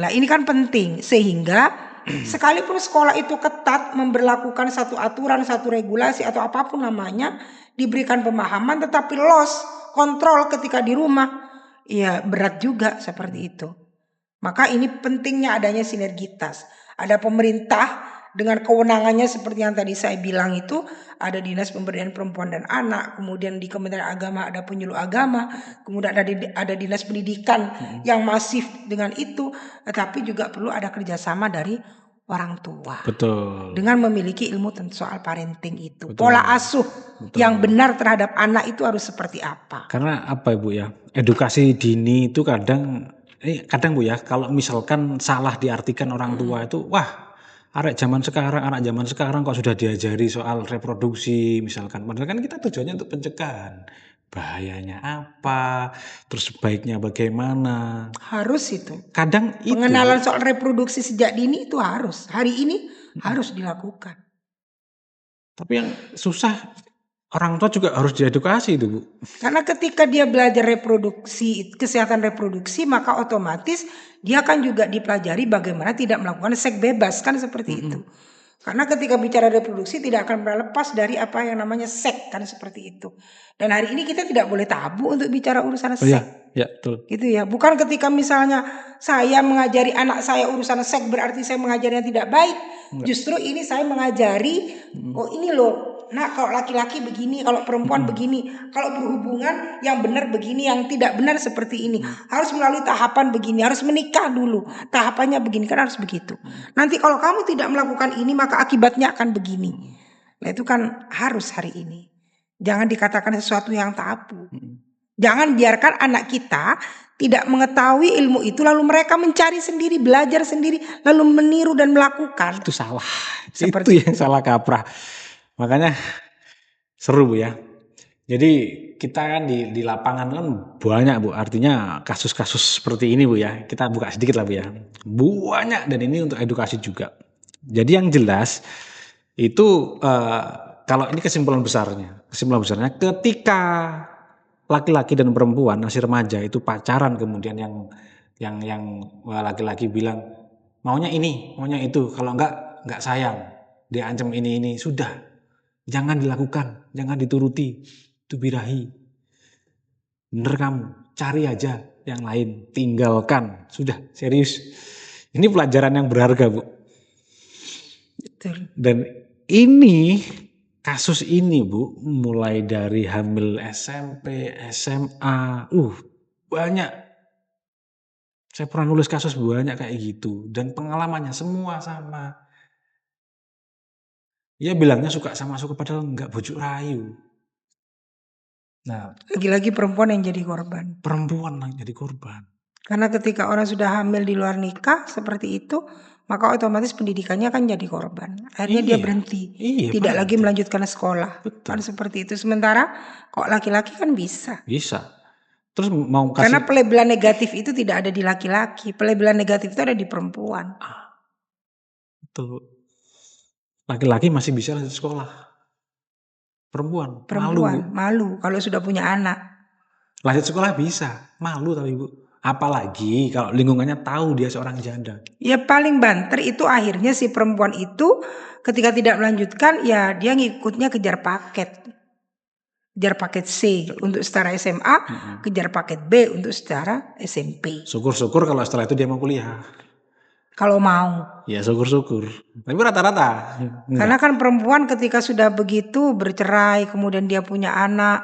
Lah ini kan penting, sehingga sekalipun sekolah itu ketat memberlakukan satu aturan, satu regulasi atau apapun namanya, diberikan pemahaman, tetapi loss kontrol ketika di rumah, ya berat juga seperti itu. Maka ini pentingnya adanya sinergitas. Ada pemerintah dengan kewenangannya seperti yang tadi saya bilang itu, ada Dinas Pemberdayaan Perempuan dan Anak, kemudian di Kementerian Agama ada penyuluh agama, kemudian ada Dinas Pendidikan yang masif dengan itu, tetapi juga perlu ada kerjasama dari orang tua. Betul. Dengan memiliki ilmu soal parenting itu. Pola asuh yang benar terhadap anak itu harus seperti apa? Karena apa Ibu ya, edukasi dini itu kadang Bu ya, kalau misalkan salah diartikan orang tua itu, wah anak zaman sekarang kok sudah diajari soal reproduksi misalkan. Padahal kan kita tujuannya untuk pencegahan. Bahayanya apa, terus baiknya bagaimana. Harus itu. Kadang itu. Pengenalan soal reproduksi sejak dini itu harus. Hari ini harus dilakukan. Tapi yang susah, orang tua juga harus diedukasi itu Bu. Karena ketika dia belajar reproduksi, kesehatan reproduksi, maka otomatis dia kan juga dipelajari bagaimana tidak melakukan seks bebas, kan seperti itu. Karena ketika bicara reproduksi tidak akan pernah lepas dari apa yang namanya seks, kan seperti itu. Dan hari ini kita tidak boleh tabu untuk bicara urusan seks. Ya, betul. Gitu ya. Bukan ketika misalnya saya mengajari anak saya urusan seks berarti saya mengajarinya tidak baik. Justru ini saya mengajari, oh ini loh. Nah, kalau laki-laki begini, kalau perempuan begini, kalau berhubungan yang benar begini, yang tidak benar seperti ini. Harus melalui tahapan begini, harus menikah dulu. Tahapannya begini, kan harus begitu. Nanti kalau kamu tidak melakukan ini, maka akibatnya akan begini. Nah, itu kan harus hari ini. Jangan dikatakan sesuatu yang tabu. Jangan biarkan anak kita tidak mengetahui ilmu itu, lalu mereka mencari sendiri, belajar sendiri, lalu meniru dan melakukan. Itu salah. Seperti itu yang salah kaprah. Makanya seru Bu ya. Jadi kita kan di lapangan kan banyak Bu. Artinya kasus-kasus seperti ini Bu ya. Kita buka sedikit lah Bu ya. Banyak, dan ini untuk edukasi juga. Jadi yang jelas itu kalau ini kesimpulan besarnya ketika laki-laki dan perempuan masih remaja itu pacaran, kemudian yang laki-laki bilang maunya ini, maunya itu, kalau enggak sayang, dia ancam ini, sudah. Jangan dilakukan, jangan dituruti, itu birahi. Bener kamu, cari aja. yang lain, tinggalkan. Sudah, serius. Ini pelajaran yang berharga, Bu. Betul. Dan ini, kasus ini, Bu, mulai dari hamil SMP, SMA, banyak. Saya pernah nulis kasus banyak kayak gitu. Dan pengalamannya semua sama. Dia bilangnya suka padahal enggak, bujuk rayu. Nah, Lagi-lagi perempuan yang jadi korban. perempuan yang jadi korban. Karena ketika orang sudah hamil di luar nikah seperti itu, maka otomatis pendidikannya kan jadi korban. Akhirnya dia Iya, berhenti, iya, tidak lagi berhenti. melanjutkan sekolah. Betul. Kan seperti itu. Sementara kok laki-laki kan bisa. Bisa. Terus mau Karena kasih, pelabelan negatif itu tidak ada di laki-laki. Pelabelan negatif itu ada di perempuan. betul. Laki-laki masih bisa lanjut sekolah. Perempuan, malu, Bu. Perempuan malu kalau sudah punya anak. Lanjut sekolah bisa, malu tapi, Bu. Apalagi kalau lingkungannya tahu dia seorang janda. Ya paling banter itu akhirnya si perempuan itu ketika tidak melanjutkan ya dia ngikutnya kejar paket. Kejar paket C untuk setara SMA, kejar paket B untuk setara SMP. Syukur-syukur kalau setelah itu dia mau kuliah. Kalau mau. Ya syukur-syukur. Tapi rata-rata. Karena kan perempuan ketika sudah begitu bercerai, kemudian dia punya anak,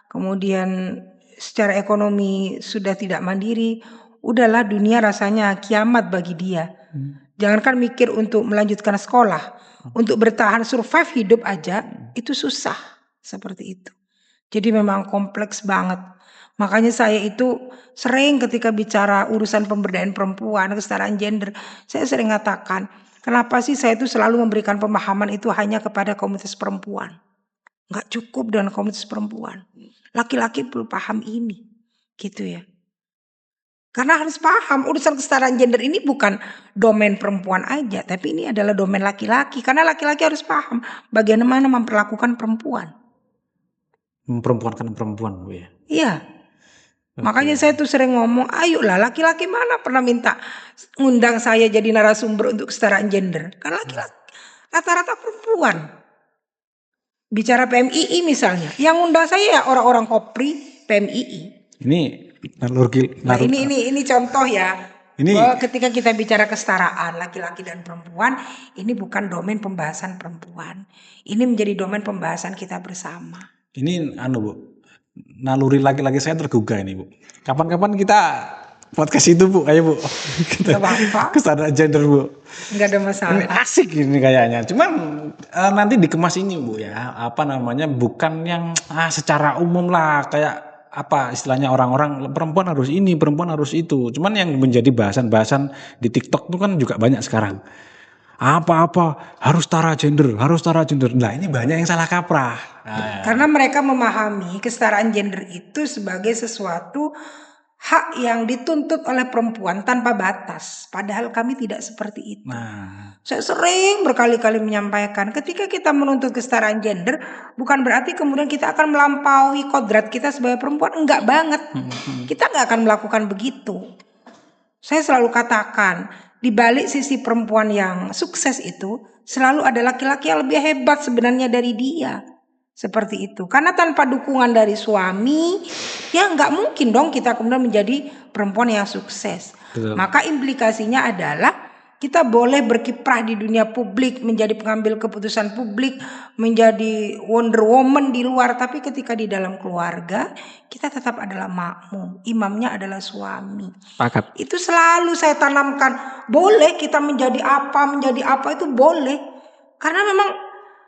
kemudian secara ekonomi sudah tidak mandiri, udahlah dunia rasanya kiamat bagi dia. Jangankan mikir untuk melanjutkan sekolah, untuk bertahan survive hidup aja itu susah seperti itu. Jadi memang kompleks banget. Makanya saya itu sering ketika bicara urusan pemberdayaan perempuan, kesetaraan gender, saya sering katakan, kenapa sih saya itu selalu memberikan pemahaman itu hanya kepada komunitas perempuan. Nggak cukup dengan komunitas perempuan. Laki-laki perlu paham ini. Gitu ya. Karena harus paham urusan kesetaraan gender ini bukan domain perempuan aja. Tapi ini adalah domain laki-laki. Karena laki-laki harus paham bagaimana memperlakukan perempuan. Memperempuankan perempuan, Bu ya. Iya. Makanya saya tuh sering ngomong, ayolah laki-laki mana pernah minta ngundang saya jadi narasumber untuk kesetaraan gender. Kan laki-laki rata-rata perempuan. Bicara PMII misalnya, yang ngundang saya ya orang-orang Kopri PMII. Ini Nah ini contoh ya. Ini bahwa ketika kita bicara kesetaraan laki-laki dan perempuan, ini bukan domain pembahasan perempuan. Ini menjadi domain pembahasan kita bersama. Ini Bu, naluri laki-laki saya tergugah ini, Bu. Kapan-kapan kita podcast itu, Bu, ayo, Bu. Gak apa-apa. Kesetaraan gender, Bu. Nggak ada masalah. Ini asik ini kayaknya. Cuman nanti dikemas ini, Bu ya. Apa namanya? Bukan yang secara umum lah kayak apa istilahnya orang-orang perempuan harus ini, perempuan harus itu. Cuman yang menjadi bahasan-bahasan di TikTok itu kan juga banyak sekarang. Apa-apa harus setara gender, harus setara gender. Nah ini banyak yang salah kaprah. Karena mereka memahami kesetaraan gender itu sebagai sesuatu hak yang dituntut oleh perempuan tanpa batas. Padahal kami tidak seperti itu. Saya sering berkali-kali menyampaikan ketika kita menuntut kesetaraan gender bukan berarti kemudian kita akan melampaui kodrat kita sebagai perempuan. Enggak banget. Kita enggak akan melakukan begitu. Saya selalu katakan di balik sisi perempuan yang sukses itu selalu ada laki-laki yang lebih hebat sebenarnya dari dia. Seperti itu. Karena tanpa dukungan dari suami, ya nggak mungkin dong kita kemudian menjadi perempuan yang sukses. Betul. Maka implikasinya adalah kita boleh berkiprah di dunia publik, menjadi pengambil keputusan publik, menjadi Wonder Woman di luar. Tapi ketika di dalam keluarga, kita tetap adalah makmum. Imamnya adalah suami. Pakat. Itu selalu saya tanamkan. Boleh kita menjadi apa itu boleh. Karena memang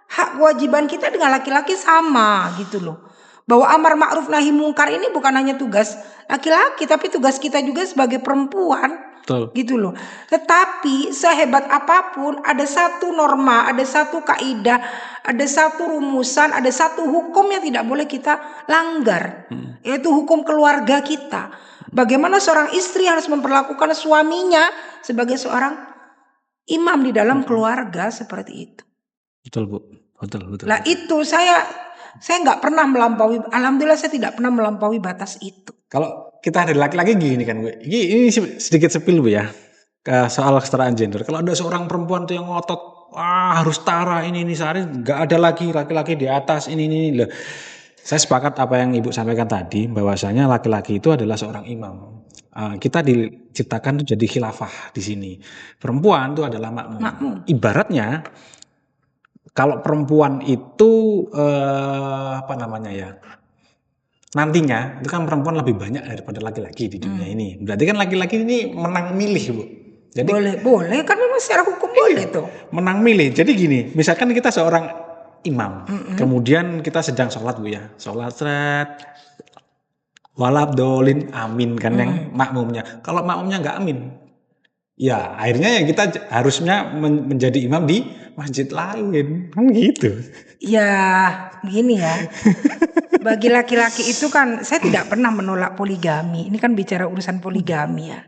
hak kewajiban kita dengan laki-laki sama gitu loh. Bahwa amar ma'ruf nahi mungkar ini bukan hanya tugas laki-laki, tapi tugas kita juga sebagai perempuan. Betul. Gitu loh. Tetapi sehebat apapun ada satu norma, ada satu kaidah, ada satu rumusan, ada satu hukum yang tidak boleh kita langgar. Yaitu hukum keluarga kita. Bagaimana seorang istri harus memperlakukan suaminya sebagai seorang imam di dalam keluarga seperti itu. Betul, Bu. Betul. Lah itu saya nggak pernah melampaui. Alhamdulillah saya tidak pernah melampaui batas itu. Kalau kita dari laki-laki gini kan, Bu. Ini sedikit sepil, Bu ya. Soal kesetaraan gender. Kalau ada seorang perempuan tuh yang ngotot, harus setara ini sehari nggak ada lagi laki-laki di atas ini loh. Saya sepakat apa yang Ibu sampaikan tadi, bahwasanya laki-laki itu adalah seorang imam. kita diciptakan tuh jadi khilafah di sini. Perempuan itu adalah makmum. Makmum. Ibaratnya kalau perempuan itu nantinya itu kan perempuan lebih banyak daripada laki-laki di dunia ini. Berarti kan laki-laki ini menang milih, Bu. Jadi Boleh kan memang secara hukum boleh tuh. menang milih. Jadi gini, misalkan kita seorang imam, kemudian kita sedang sholat, Bu ya. Sholat walabdolin amin kan yang makmumnya. Kalau makmumnya nggak amin, ya akhirnya ya kita harusnya menjadi imam di masjid lain, kan gitu. Ya begini ya. Bagi laki-laki itu kan saya tidak pernah menolak poligami. Ini kan bicara urusan poligami ya.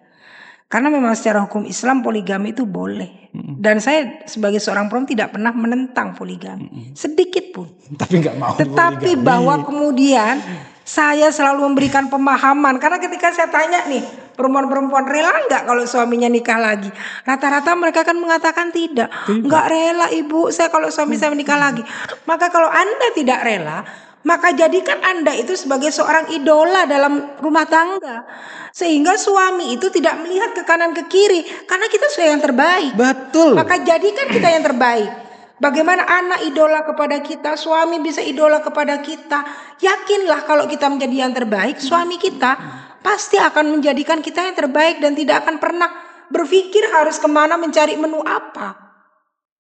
Karena memang secara hukum Islam poligami itu boleh. Dan saya sebagai seorang perempuan tidak pernah menentang poligami. Sedikit pun. Tapi nggak mau Tetapi poligami. bahwa kemudian saya selalu memberikan pemahaman. Karena ketika saya tanya nih, perempuan-perempuan rela nggak kalau suaminya nikah lagi? Rata-rata mereka kan mengatakan tidak. Nggak rela ibu, saya kalau suami saya menikah lagi. Maka kalau Anda tidak rela, maka jadikan Anda itu sebagai seorang idola dalam rumah tangga. Sehingga suami itu tidak melihat ke kanan ke kiri. Karena kita sudah yang terbaik. Betul. Maka jadikan kita yang terbaik. Bagaimana anak idola kepada kita, suami bisa idola kepada kita. Yakinlah kalau kita menjadi yang terbaik, suami kita pasti akan menjadikan kita yang terbaik dan tidak akan pernah berpikir harus kemana mencari menu apa.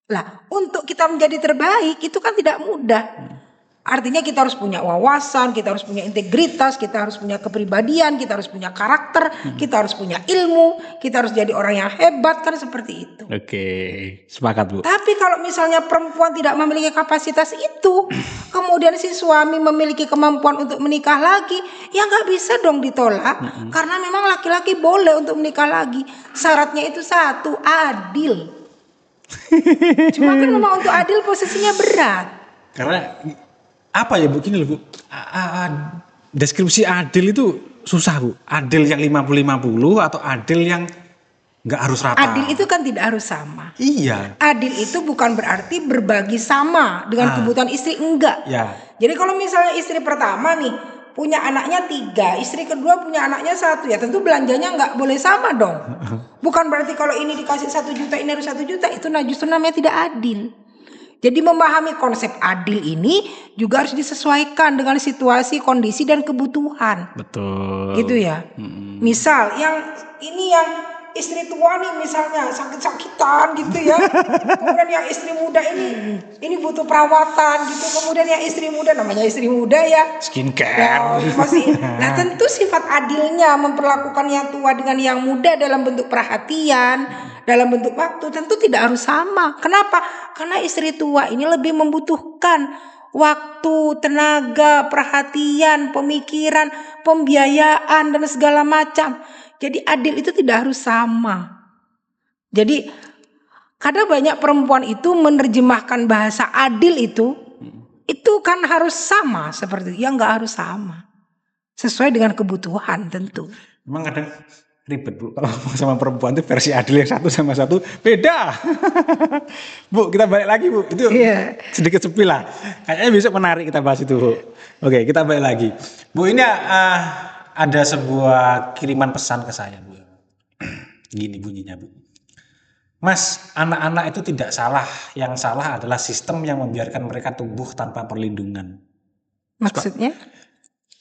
Lah, untuk kita menjadi terbaik itu kan tidak mudah. Artinya kita harus punya wawasan, kita harus punya integritas, kita harus punya kepribadian, kita harus punya karakter, kita harus punya ilmu, kita harus jadi orang yang hebat, kan seperti itu. Oke, sepakat, Bu. Tapi kalau misalnya perempuan tidak memiliki kapasitas itu, kemudian si suami memiliki kemampuan untuk menikah lagi, ya nggak bisa dong ditolak. Karena memang laki-laki boleh untuk menikah lagi. Syaratnya itu satu, adil. Cuma kan memang untuk adil posisinya berat. Karena apa ya, Bu? Gini loh, Bu. Deskripsi adil itu susah, Bu. Adil yang 50-50 atau adil yang nggak harus rata. Adil itu kan tidak harus sama. Iya. Adil itu bukan berarti berbagi sama dengan kebutuhan istri, enggak. Ya. Jadi kalau misalnya istri pertama nih punya anaknya 3, istri kedua punya anaknya 1, ya tentu belanjanya nggak boleh sama dong. Bukan berarti kalau ini dikasih 1 juta, ini harus 1 juta, itu justru namanya tidak adil. Jadi memahami konsep adil ini juga harus disesuaikan dengan situasi, kondisi, dan kebutuhan. Betul. Gitu ya. Misal yang istri tua nih misalnya sakit-sakitan gitu ya. Kemudian yang istri muda ini butuh perawatan gitu. Kemudian yang istri muda, namanya istri muda ya, skincare. Nah tentu sifat adilnya memperlakukan yang tua dengan yang muda dalam bentuk perhatian, dalam bentuk waktu tentu tidak harus sama. Kenapa? Karena istri tua ini lebih membutuhkan waktu, tenaga, perhatian, pemikiran, pembiayaan, dan segala macam. Jadi adil itu tidak harus sama. Jadi kadang banyak perempuan itu menerjemahkan bahasa adil itu kan harus sama seperti itu. Ya nggak harus sama. Sesuai dengan kebutuhan tentu. Emang kadang ribet, Bu. Kalau sama perempuan itu versi adil yang satu sama satu beda. Bu, kita balik lagi, Bu. Itu sedikit sepi lah. Kayaknya besok menarik kita bahas itu, Bu. Oke, kita balik lagi. Bu, ini ada sebuah kiriman pesan ke saya, Bu. Gini bunyinya, Bu. Mas, anak-anak itu tidak salah. Yang salah adalah sistem yang membiarkan mereka tumbuh tanpa perlindungan. Maksudnya?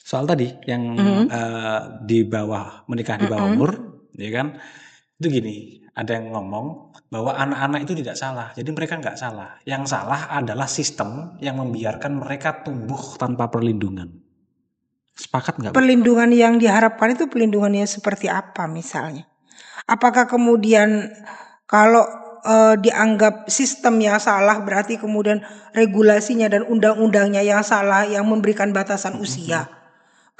Soal tadi yang di bawah, menikah di bawah umur, ya kan? Itu gini, ada yang ngomong bahwa anak-anak itu tidak salah. Jadi mereka nggak salah. Yang salah adalah sistem yang membiarkan mereka tumbuh tanpa perlindungan. Sepakat nggak, Bu? Perlindungan yang diharapkan itu perlindungannya seperti apa misalnya? Apakah kemudian kalau dianggap sistem yang salah berarti kemudian regulasinya dan undang-undangnya yang salah yang memberikan batasan usia?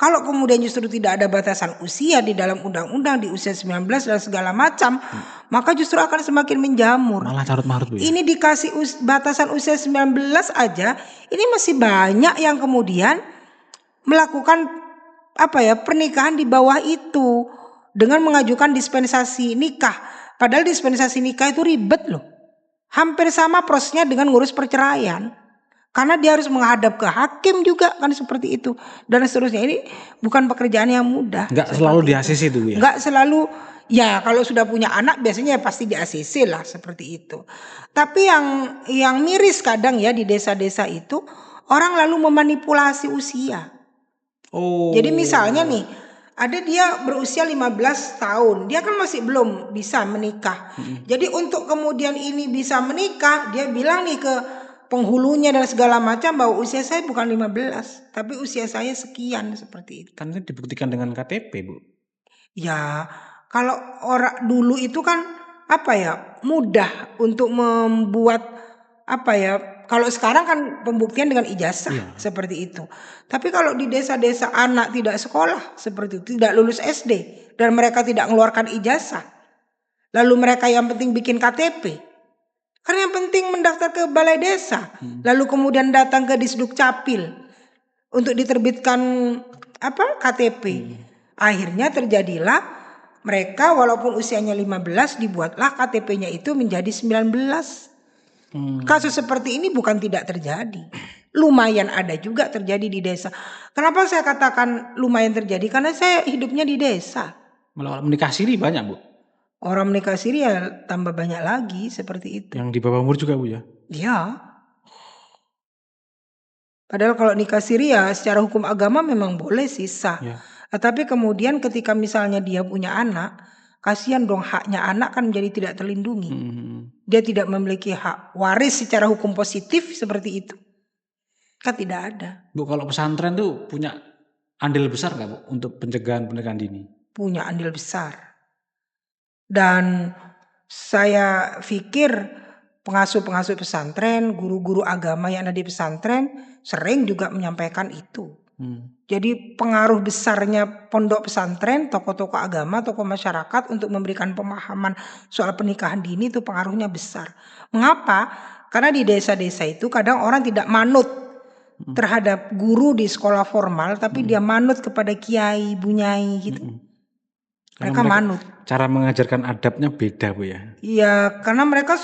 Kalau kemudian justru tidak ada batasan usia di dalam undang-undang di usia 19 dan segala macam, maka justru akan semakin menjamur. Malah carut-marut, Bu. Ini dikasih batasan usia 19 aja, ini masih banyak yang kemudian melakukan pernikahan di bawah itu dengan mengajukan dispensasi nikah. Padahal dispensasi nikah itu ribet loh. Hampir sama prosesnya dengan ngurus perceraian. Karena dia harus menghadap ke hakim juga kan seperti itu dan seterusnya. Ini bukan pekerjaan yang mudah. Nggak selalu di ACC itu, Bu, ya? Nggak selalu. Ya kalau sudah punya anak biasanya pasti di ACC lah seperti itu. Tapi yang miris kadang ya di desa-desa itu orang lalu memanipulasi usia. Oh. Jadi misalnya nih ada dia berusia 15 tahun, dia kan masih belum bisa menikah. Jadi untuk kemudian ini bisa menikah, dia bilang nih ke penghulunya dan segala macam bahwa usia saya bukan 15, tapi usia saya sekian seperti itu. Kan itu dibuktikan dengan KTP, Bu. Ya, kalau orang dulu itu kan apa ya, mudah untuk membuat apa ya, kalau sekarang kan pembuktian dengan ijazah seperti itu. Tapi kalau di desa-desa anak tidak sekolah seperti itu, tidak lulus SD dan mereka tidak mengeluarkan ijazah. Lalu mereka yang penting bikin KTP. Karena yang penting mendaftar ke balai desa, lalu kemudian datang ke Disduk Capil untuk diterbitkan KTP. Akhirnya terjadilah mereka walaupun usianya 15 dibuatlah KTP-nya itu menjadi 19. Kasus seperti ini bukan tidak terjadi. Lumayan ada juga terjadi di desa. Kenapa saya katakan lumayan terjadi? Karena saya hidupnya di desa. Malah menikah siri banyak, Bu. Orang menikah siri ya tambah banyak lagi seperti itu. Yang di bawah umur juga, Bu, ya? Ya. Padahal kalau nikah siri ya secara hukum agama memang boleh sih sah. Tapi kemudian ketika misalnya dia punya anak, kasihan dong haknya anak kan menjadi tidak terlindungi. Dia tidak memiliki hak waris secara hukum positif seperti itu. Kan tidak ada. Bu, kalau pesantren tuh punya andil besar nggak, Bu, untuk pencegahan pernikahan dini? Punya andil besar. Dan saya pikir pengasuh-pengasuh pesantren, guru-guru agama yang ada di pesantren sering juga menyampaikan itu. Jadi pengaruh besarnya pondok pesantren, tokoh-tokoh agama, tokoh masyarakat untuk memberikan pemahaman soal pernikahan dini itu pengaruhnya besar. Mengapa? Karena di desa-desa itu kadang orang tidak manut terhadap guru di sekolah formal, tapi dia manut kepada kiai, bunyai gitu. Mereka manut. Cara mengajarkan adabnya beda, Bu, ya? Iya, karena mereka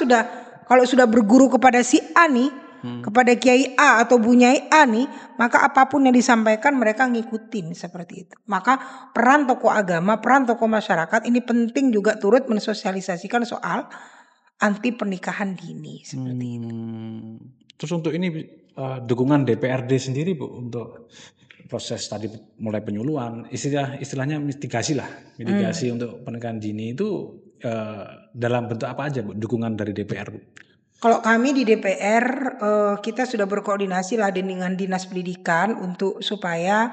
kalau sudah berguru kepada si A nih, kepada kiai A atau bunyai A nih, maka apapun yang disampaikan mereka ngikutin seperti itu. Maka peran tokoh agama, peran tokoh masyarakat ini penting juga turut mensosialisasikan soal anti pernikahan dini seperti itu. Terus untuk ini dukungan DPRD sendiri, Bu, untuk proses tadi mulai penyuluhan, istilahnya mitigasi lah, mitigasi untuk pernikahan dini itu dalam bentuk apa aja, Bu, dukungan dari DPR, Bu? Kalau kami di DPR kita sudah berkoordinasi lah dengan Dinas Pendidikan untuk supaya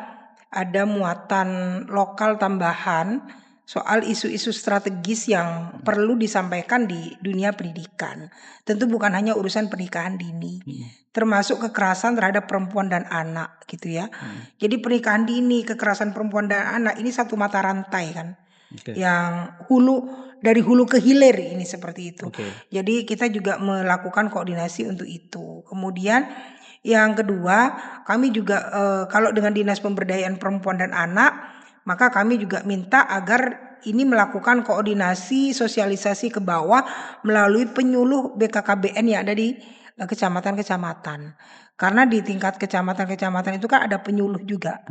ada muatan lokal tambahan soal isu-isu strategis yang perlu disampaikan di dunia pendidikan. Tentu bukan hanya urusan pernikahan dini, termasuk kekerasan terhadap perempuan dan anak gitu ya. Jadi pernikahan dini, kekerasan perempuan dan anak ini satu mata rantai kan. Yang dari hulu ke hilir ini seperti itu. Jadi kita juga melakukan koordinasi untuk itu. Kemudian yang kedua, kami juga kalau dengan Dinas Pemberdayaan Perempuan dan Anak, maka kami juga minta agar ini melakukan koordinasi sosialisasi ke bawah melalui penyuluh BKKBN yang ada di kecamatan-kecamatan. Karena di tingkat kecamatan-kecamatan itu kan ada penyuluh juga.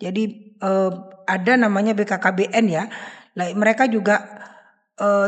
Jadi ada namanya BKKBN ya. Mereka juga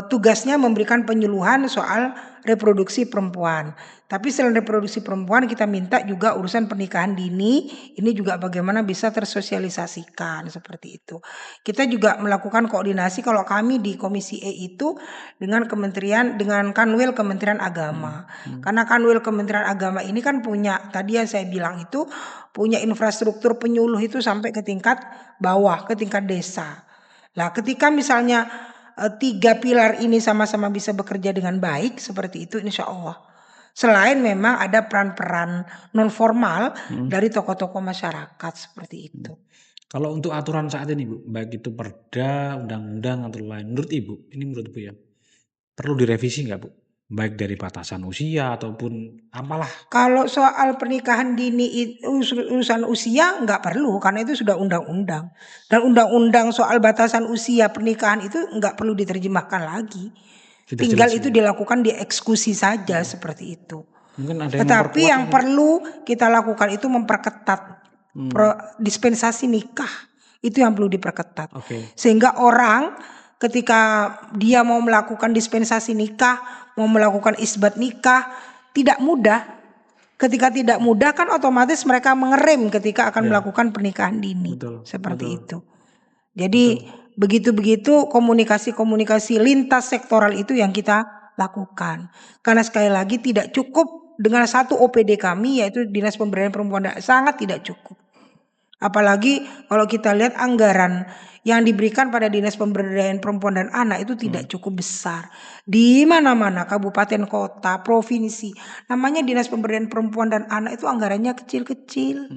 tugasnya memberikan penyuluhan soal reproduksi perempuan. Tapi selain reproduksi perempuan kita minta juga urusan pernikahan dini ini juga bagaimana bisa tersosialisasikan seperti itu. Kita juga melakukan koordinasi kalau kami di Komisi E itu dengan Kanwil Kementerian Agama. Karena Kanwil Kementerian Agama ini kan punya, tadi yang saya bilang itu punya infrastruktur penyuluh itu sampai ke tingkat bawah, ke tingkat desa. Nah, ketika misalnya 3 pilar ini sama-sama bisa bekerja dengan baik seperti itu insya Allah. Selain memang ada peran-peran non formal dari tokoh-tokoh masyarakat seperti itu. Kalau untuk aturan saat ini, Bu, baik itu perda, undang-undang atau lain, menurut Ibu, ini menurut Bu ya, perlu direvisi nggak, Bu? Baik dari batasan usia ataupun apalah. Kalau soal pernikahan dini urusan usia nggak perlu karena itu sudah undang-undang. Dan undang-undang soal batasan usia pernikahan itu nggak perlu diterjemahkan lagi. Tinggal itu dilakukan dieksekusi saja seperti itu. Mungkin ada yang Tetapi memperkuat yang perlu kita lakukan itu memperketat dispensasi nikah. Itu yang perlu diperketat. Oke. Sehingga orang ketika dia mau melakukan dispensasi nikah, mau melakukan isbat nikah, tidak mudah. Ketika tidak mudah kan otomatis mereka mengerem ketika akan melakukan pernikahan dini. Betul, Seperti betul. itu. Jadi begitu-begitu komunikasi-komunikasi lintas sektoral itu yang kita lakukan. Karena sekali lagi tidak cukup dengan satu OPD kami yaitu Dinas Pemberdayaan Perempuan dan sangat tidak cukup. Apalagi kalau kita lihat anggaran yang diberikan pada Dinas Pemberdayaan Perempuan dan Anak itu tidak cukup besar. Di mana-mana kabupaten kota, provinsi, namanya Dinas Pemberdayaan Perempuan dan Anak itu anggarannya kecil-kecil.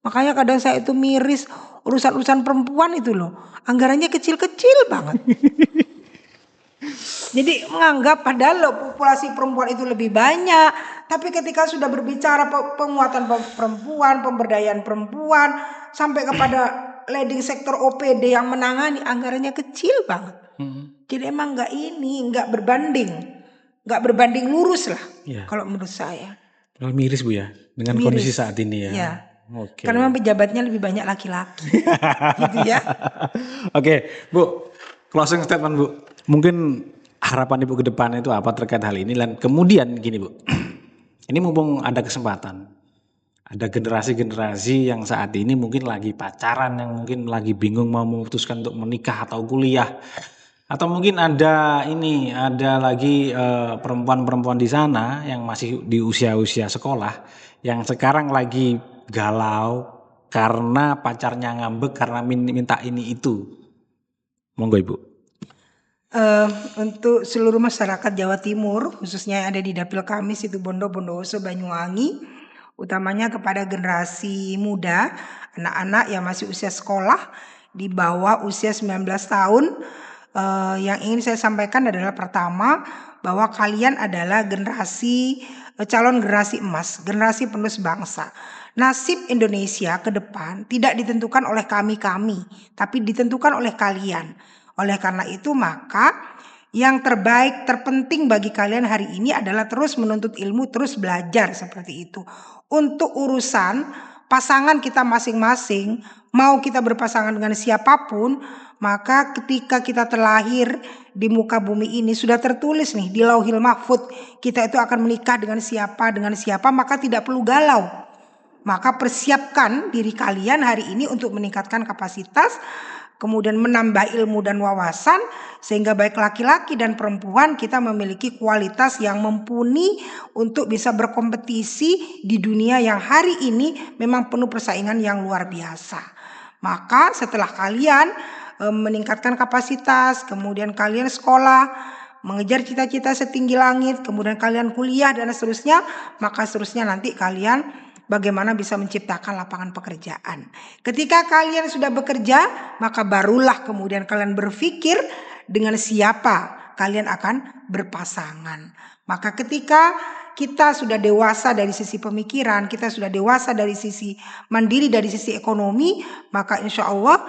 Makanya kadang saya itu miris urusan-urusan perempuan itu loh. Anggarannya kecil-kecil banget. Jadi menganggap padahal loh populasi perempuan itu lebih banyak. Tapi ketika sudah berbicara penguatan perempuan, pemberdayaan perempuan, sampai kepada leading sektor OPD yang menangani anggarannya kecil banget. Jadi emang nggak berbanding. Nggak berbanding lurus lah kalau menurut saya. Miris Bu ya dengan kondisi saat ini ya. Ya. Oke. Karena memang pejabatnya lebih banyak laki-laki. Gitu ya. Oke, Bu. Closing statement Bu. Mungkin harapan Ibu ke depan itu apa terkait hal ini dan kemudian gini Bu. Ini mumpung ada kesempatan. Ada generasi-generasi yang saat ini mungkin lagi pacaran, yang mungkin lagi bingung mau memutuskan untuk menikah atau kuliah. Atau mungkin ada lagi perempuan-perempuan di sana yang masih di usia-usia sekolah yang sekarang lagi galau karena pacarnya ngambek karena minta ini itu. Monggo Ibu. Untuk seluruh masyarakat Jawa Timur, khususnya yang ada di Dapil kami Situbondo, Bondowoso, Banyuwangi, utamanya kepada generasi muda, anak-anak yang masih usia sekolah di bawah usia 19 tahun, yang ingin saya sampaikan adalah pertama, bahwa kalian adalah calon generasi emas, generasi penerus bangsa. Nasib Indonesia ke depan tidak ditentukan oleh kami, tapi ditentukan oleh kalian. Oleh karena itu maka yang terbaik, terpenting bagi kalian hari ini adalah terus menuntut ilmu, terus belajar seperti itu. Untuk urusan pasangan kita masing-masing, mau kita berpasangan dengan siapapun, maka ketika kita terlahir di muka bumi ini sudah tertulis nih di Lauhil Mahfud, kita itu akan menikah dengan siapa, maka tidak perlu galau. Maka persiapkan diri kalian hari ini untuk meningkatkan kapasitas, kemudian menambah ilmu dan wawasan, sehingga baik laki-laki dan perempuan kita memiliki kualitas yang mumpuni untuk bisa berkompetisi di dunia yang hari ini memang penuh persaingan yang luar biasa. Maka setelah kalian meningkatkan kapasitas, kemudian kalian sekolah, mengejar cita-cita setinggi langit, kemudian kalian kuliah dan seterusnya, maka seterusnya nanti kalian bagaimana bisa menciptakan lapangan pekerjaan. Ketika kalian sudah bekerja, maka barulah kemudian kalian berpikir dengan siapa kalian akan berpasangan. Maka ketika kita sudah dewasa dari sisi pemikiran, kita sudah dewasa dari sisi mandiri, dari sisi ekonomi, maka insya Allah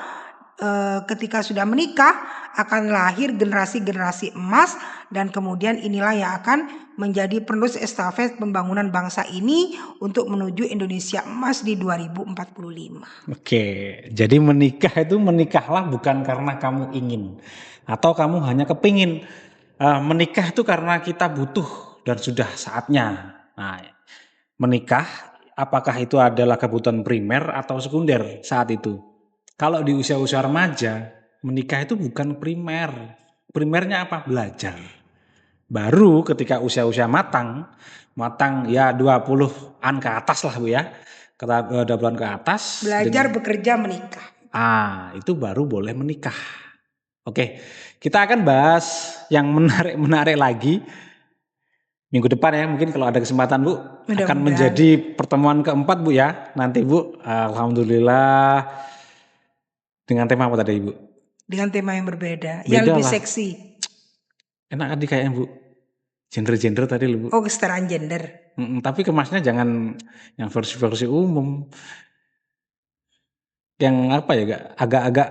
ketika sudah menikah akan lahir generasi-generasi emas, dan kemudian inilah yang akan menjadi penerus estafet pembangunan bangsa ini untuk menuju Indonesia emas di 2045. Oke, jadi menikahlah bukan karena kamu ingin atau kamu hanya kepingin. Menikah itu karena kita butuh dan sudah saatnya. Nah, menikah apakah itu adalah kebutuhan primer atau sekunder saat itu? Kalau di usia-usia remaja, menikah itu bukan primer. Primernya apa? Belajar. Baru ketika usia-usia matang ya 20-an ke atas lah Bu ya. 20-an ke atas. Belajar, bekerja, menikah. Itu baru boleh menikah. Oke, kita akan bahas yang menarik lagi minggu depan ya, mungkin kalau ada kesempatan Bu. Akan menjadi pertemuan keempat Bu ya. Nanti Bu, alhamdulillah. Dengan tema apa tadi Ibu? Dengan tema yang berbeda, yang lebih seksi. Enak kan kayaknya Bu. Gender tadi Bu. Oh, kesetaraan gender. Tapi kemasnya jangan yang versi umum. Yang apa ya, agak-agak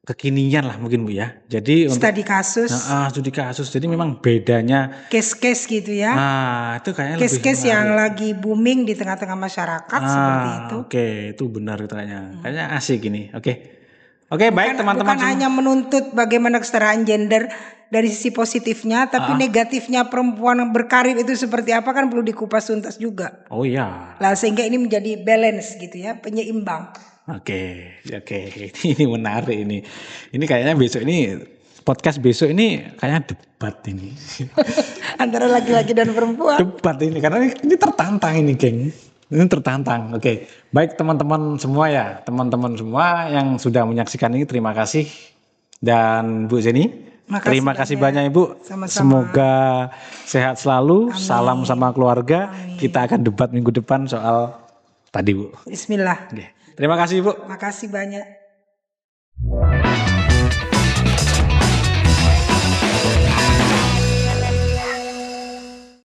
kekinian lah mungkin Bu ya. Jadi untuk Studi kasus, studi kasus. Jadi memang bedanya case-case gitu ya. itu kayaknya lebih Case-case yang menarik. lagi booming di tengah-tengah masyarakat seperti itu. Oke, itu benar kayaknya. Kayaknya asik ini. Oke, baik teman-teman Bukan semua. hanya menuntut bagaimana kesetaraan gender dari sisi positifnya, tapi negatifnya perempuan berkarir itu seperti apa kan perlu dikupas tuntas juga. Oh iya. Lah sehingga ini menjadi balance gitu ya, penyeimbang. Oke. Ini menarik ini. Ini kayaknya besok ini podcast besok ini kayaknya debat ini. Antara laki-laki dan perempuan. Debat ini karena ini tertantang ini, geng. Ini tertantang. Oke. Baik teman-teman semua ya, teman-teman semua yang sudah menyaksikan ini terima kasih. Dan Bu Zeni, terima kasih banyak Ibu. Sama-sama. Semoga sehat selalu. Salam sama keluarga. Kita akan debat minggu depan soal tadi Bu. Bismillah. Oke. Terima kasih Bu. Makasih banyak.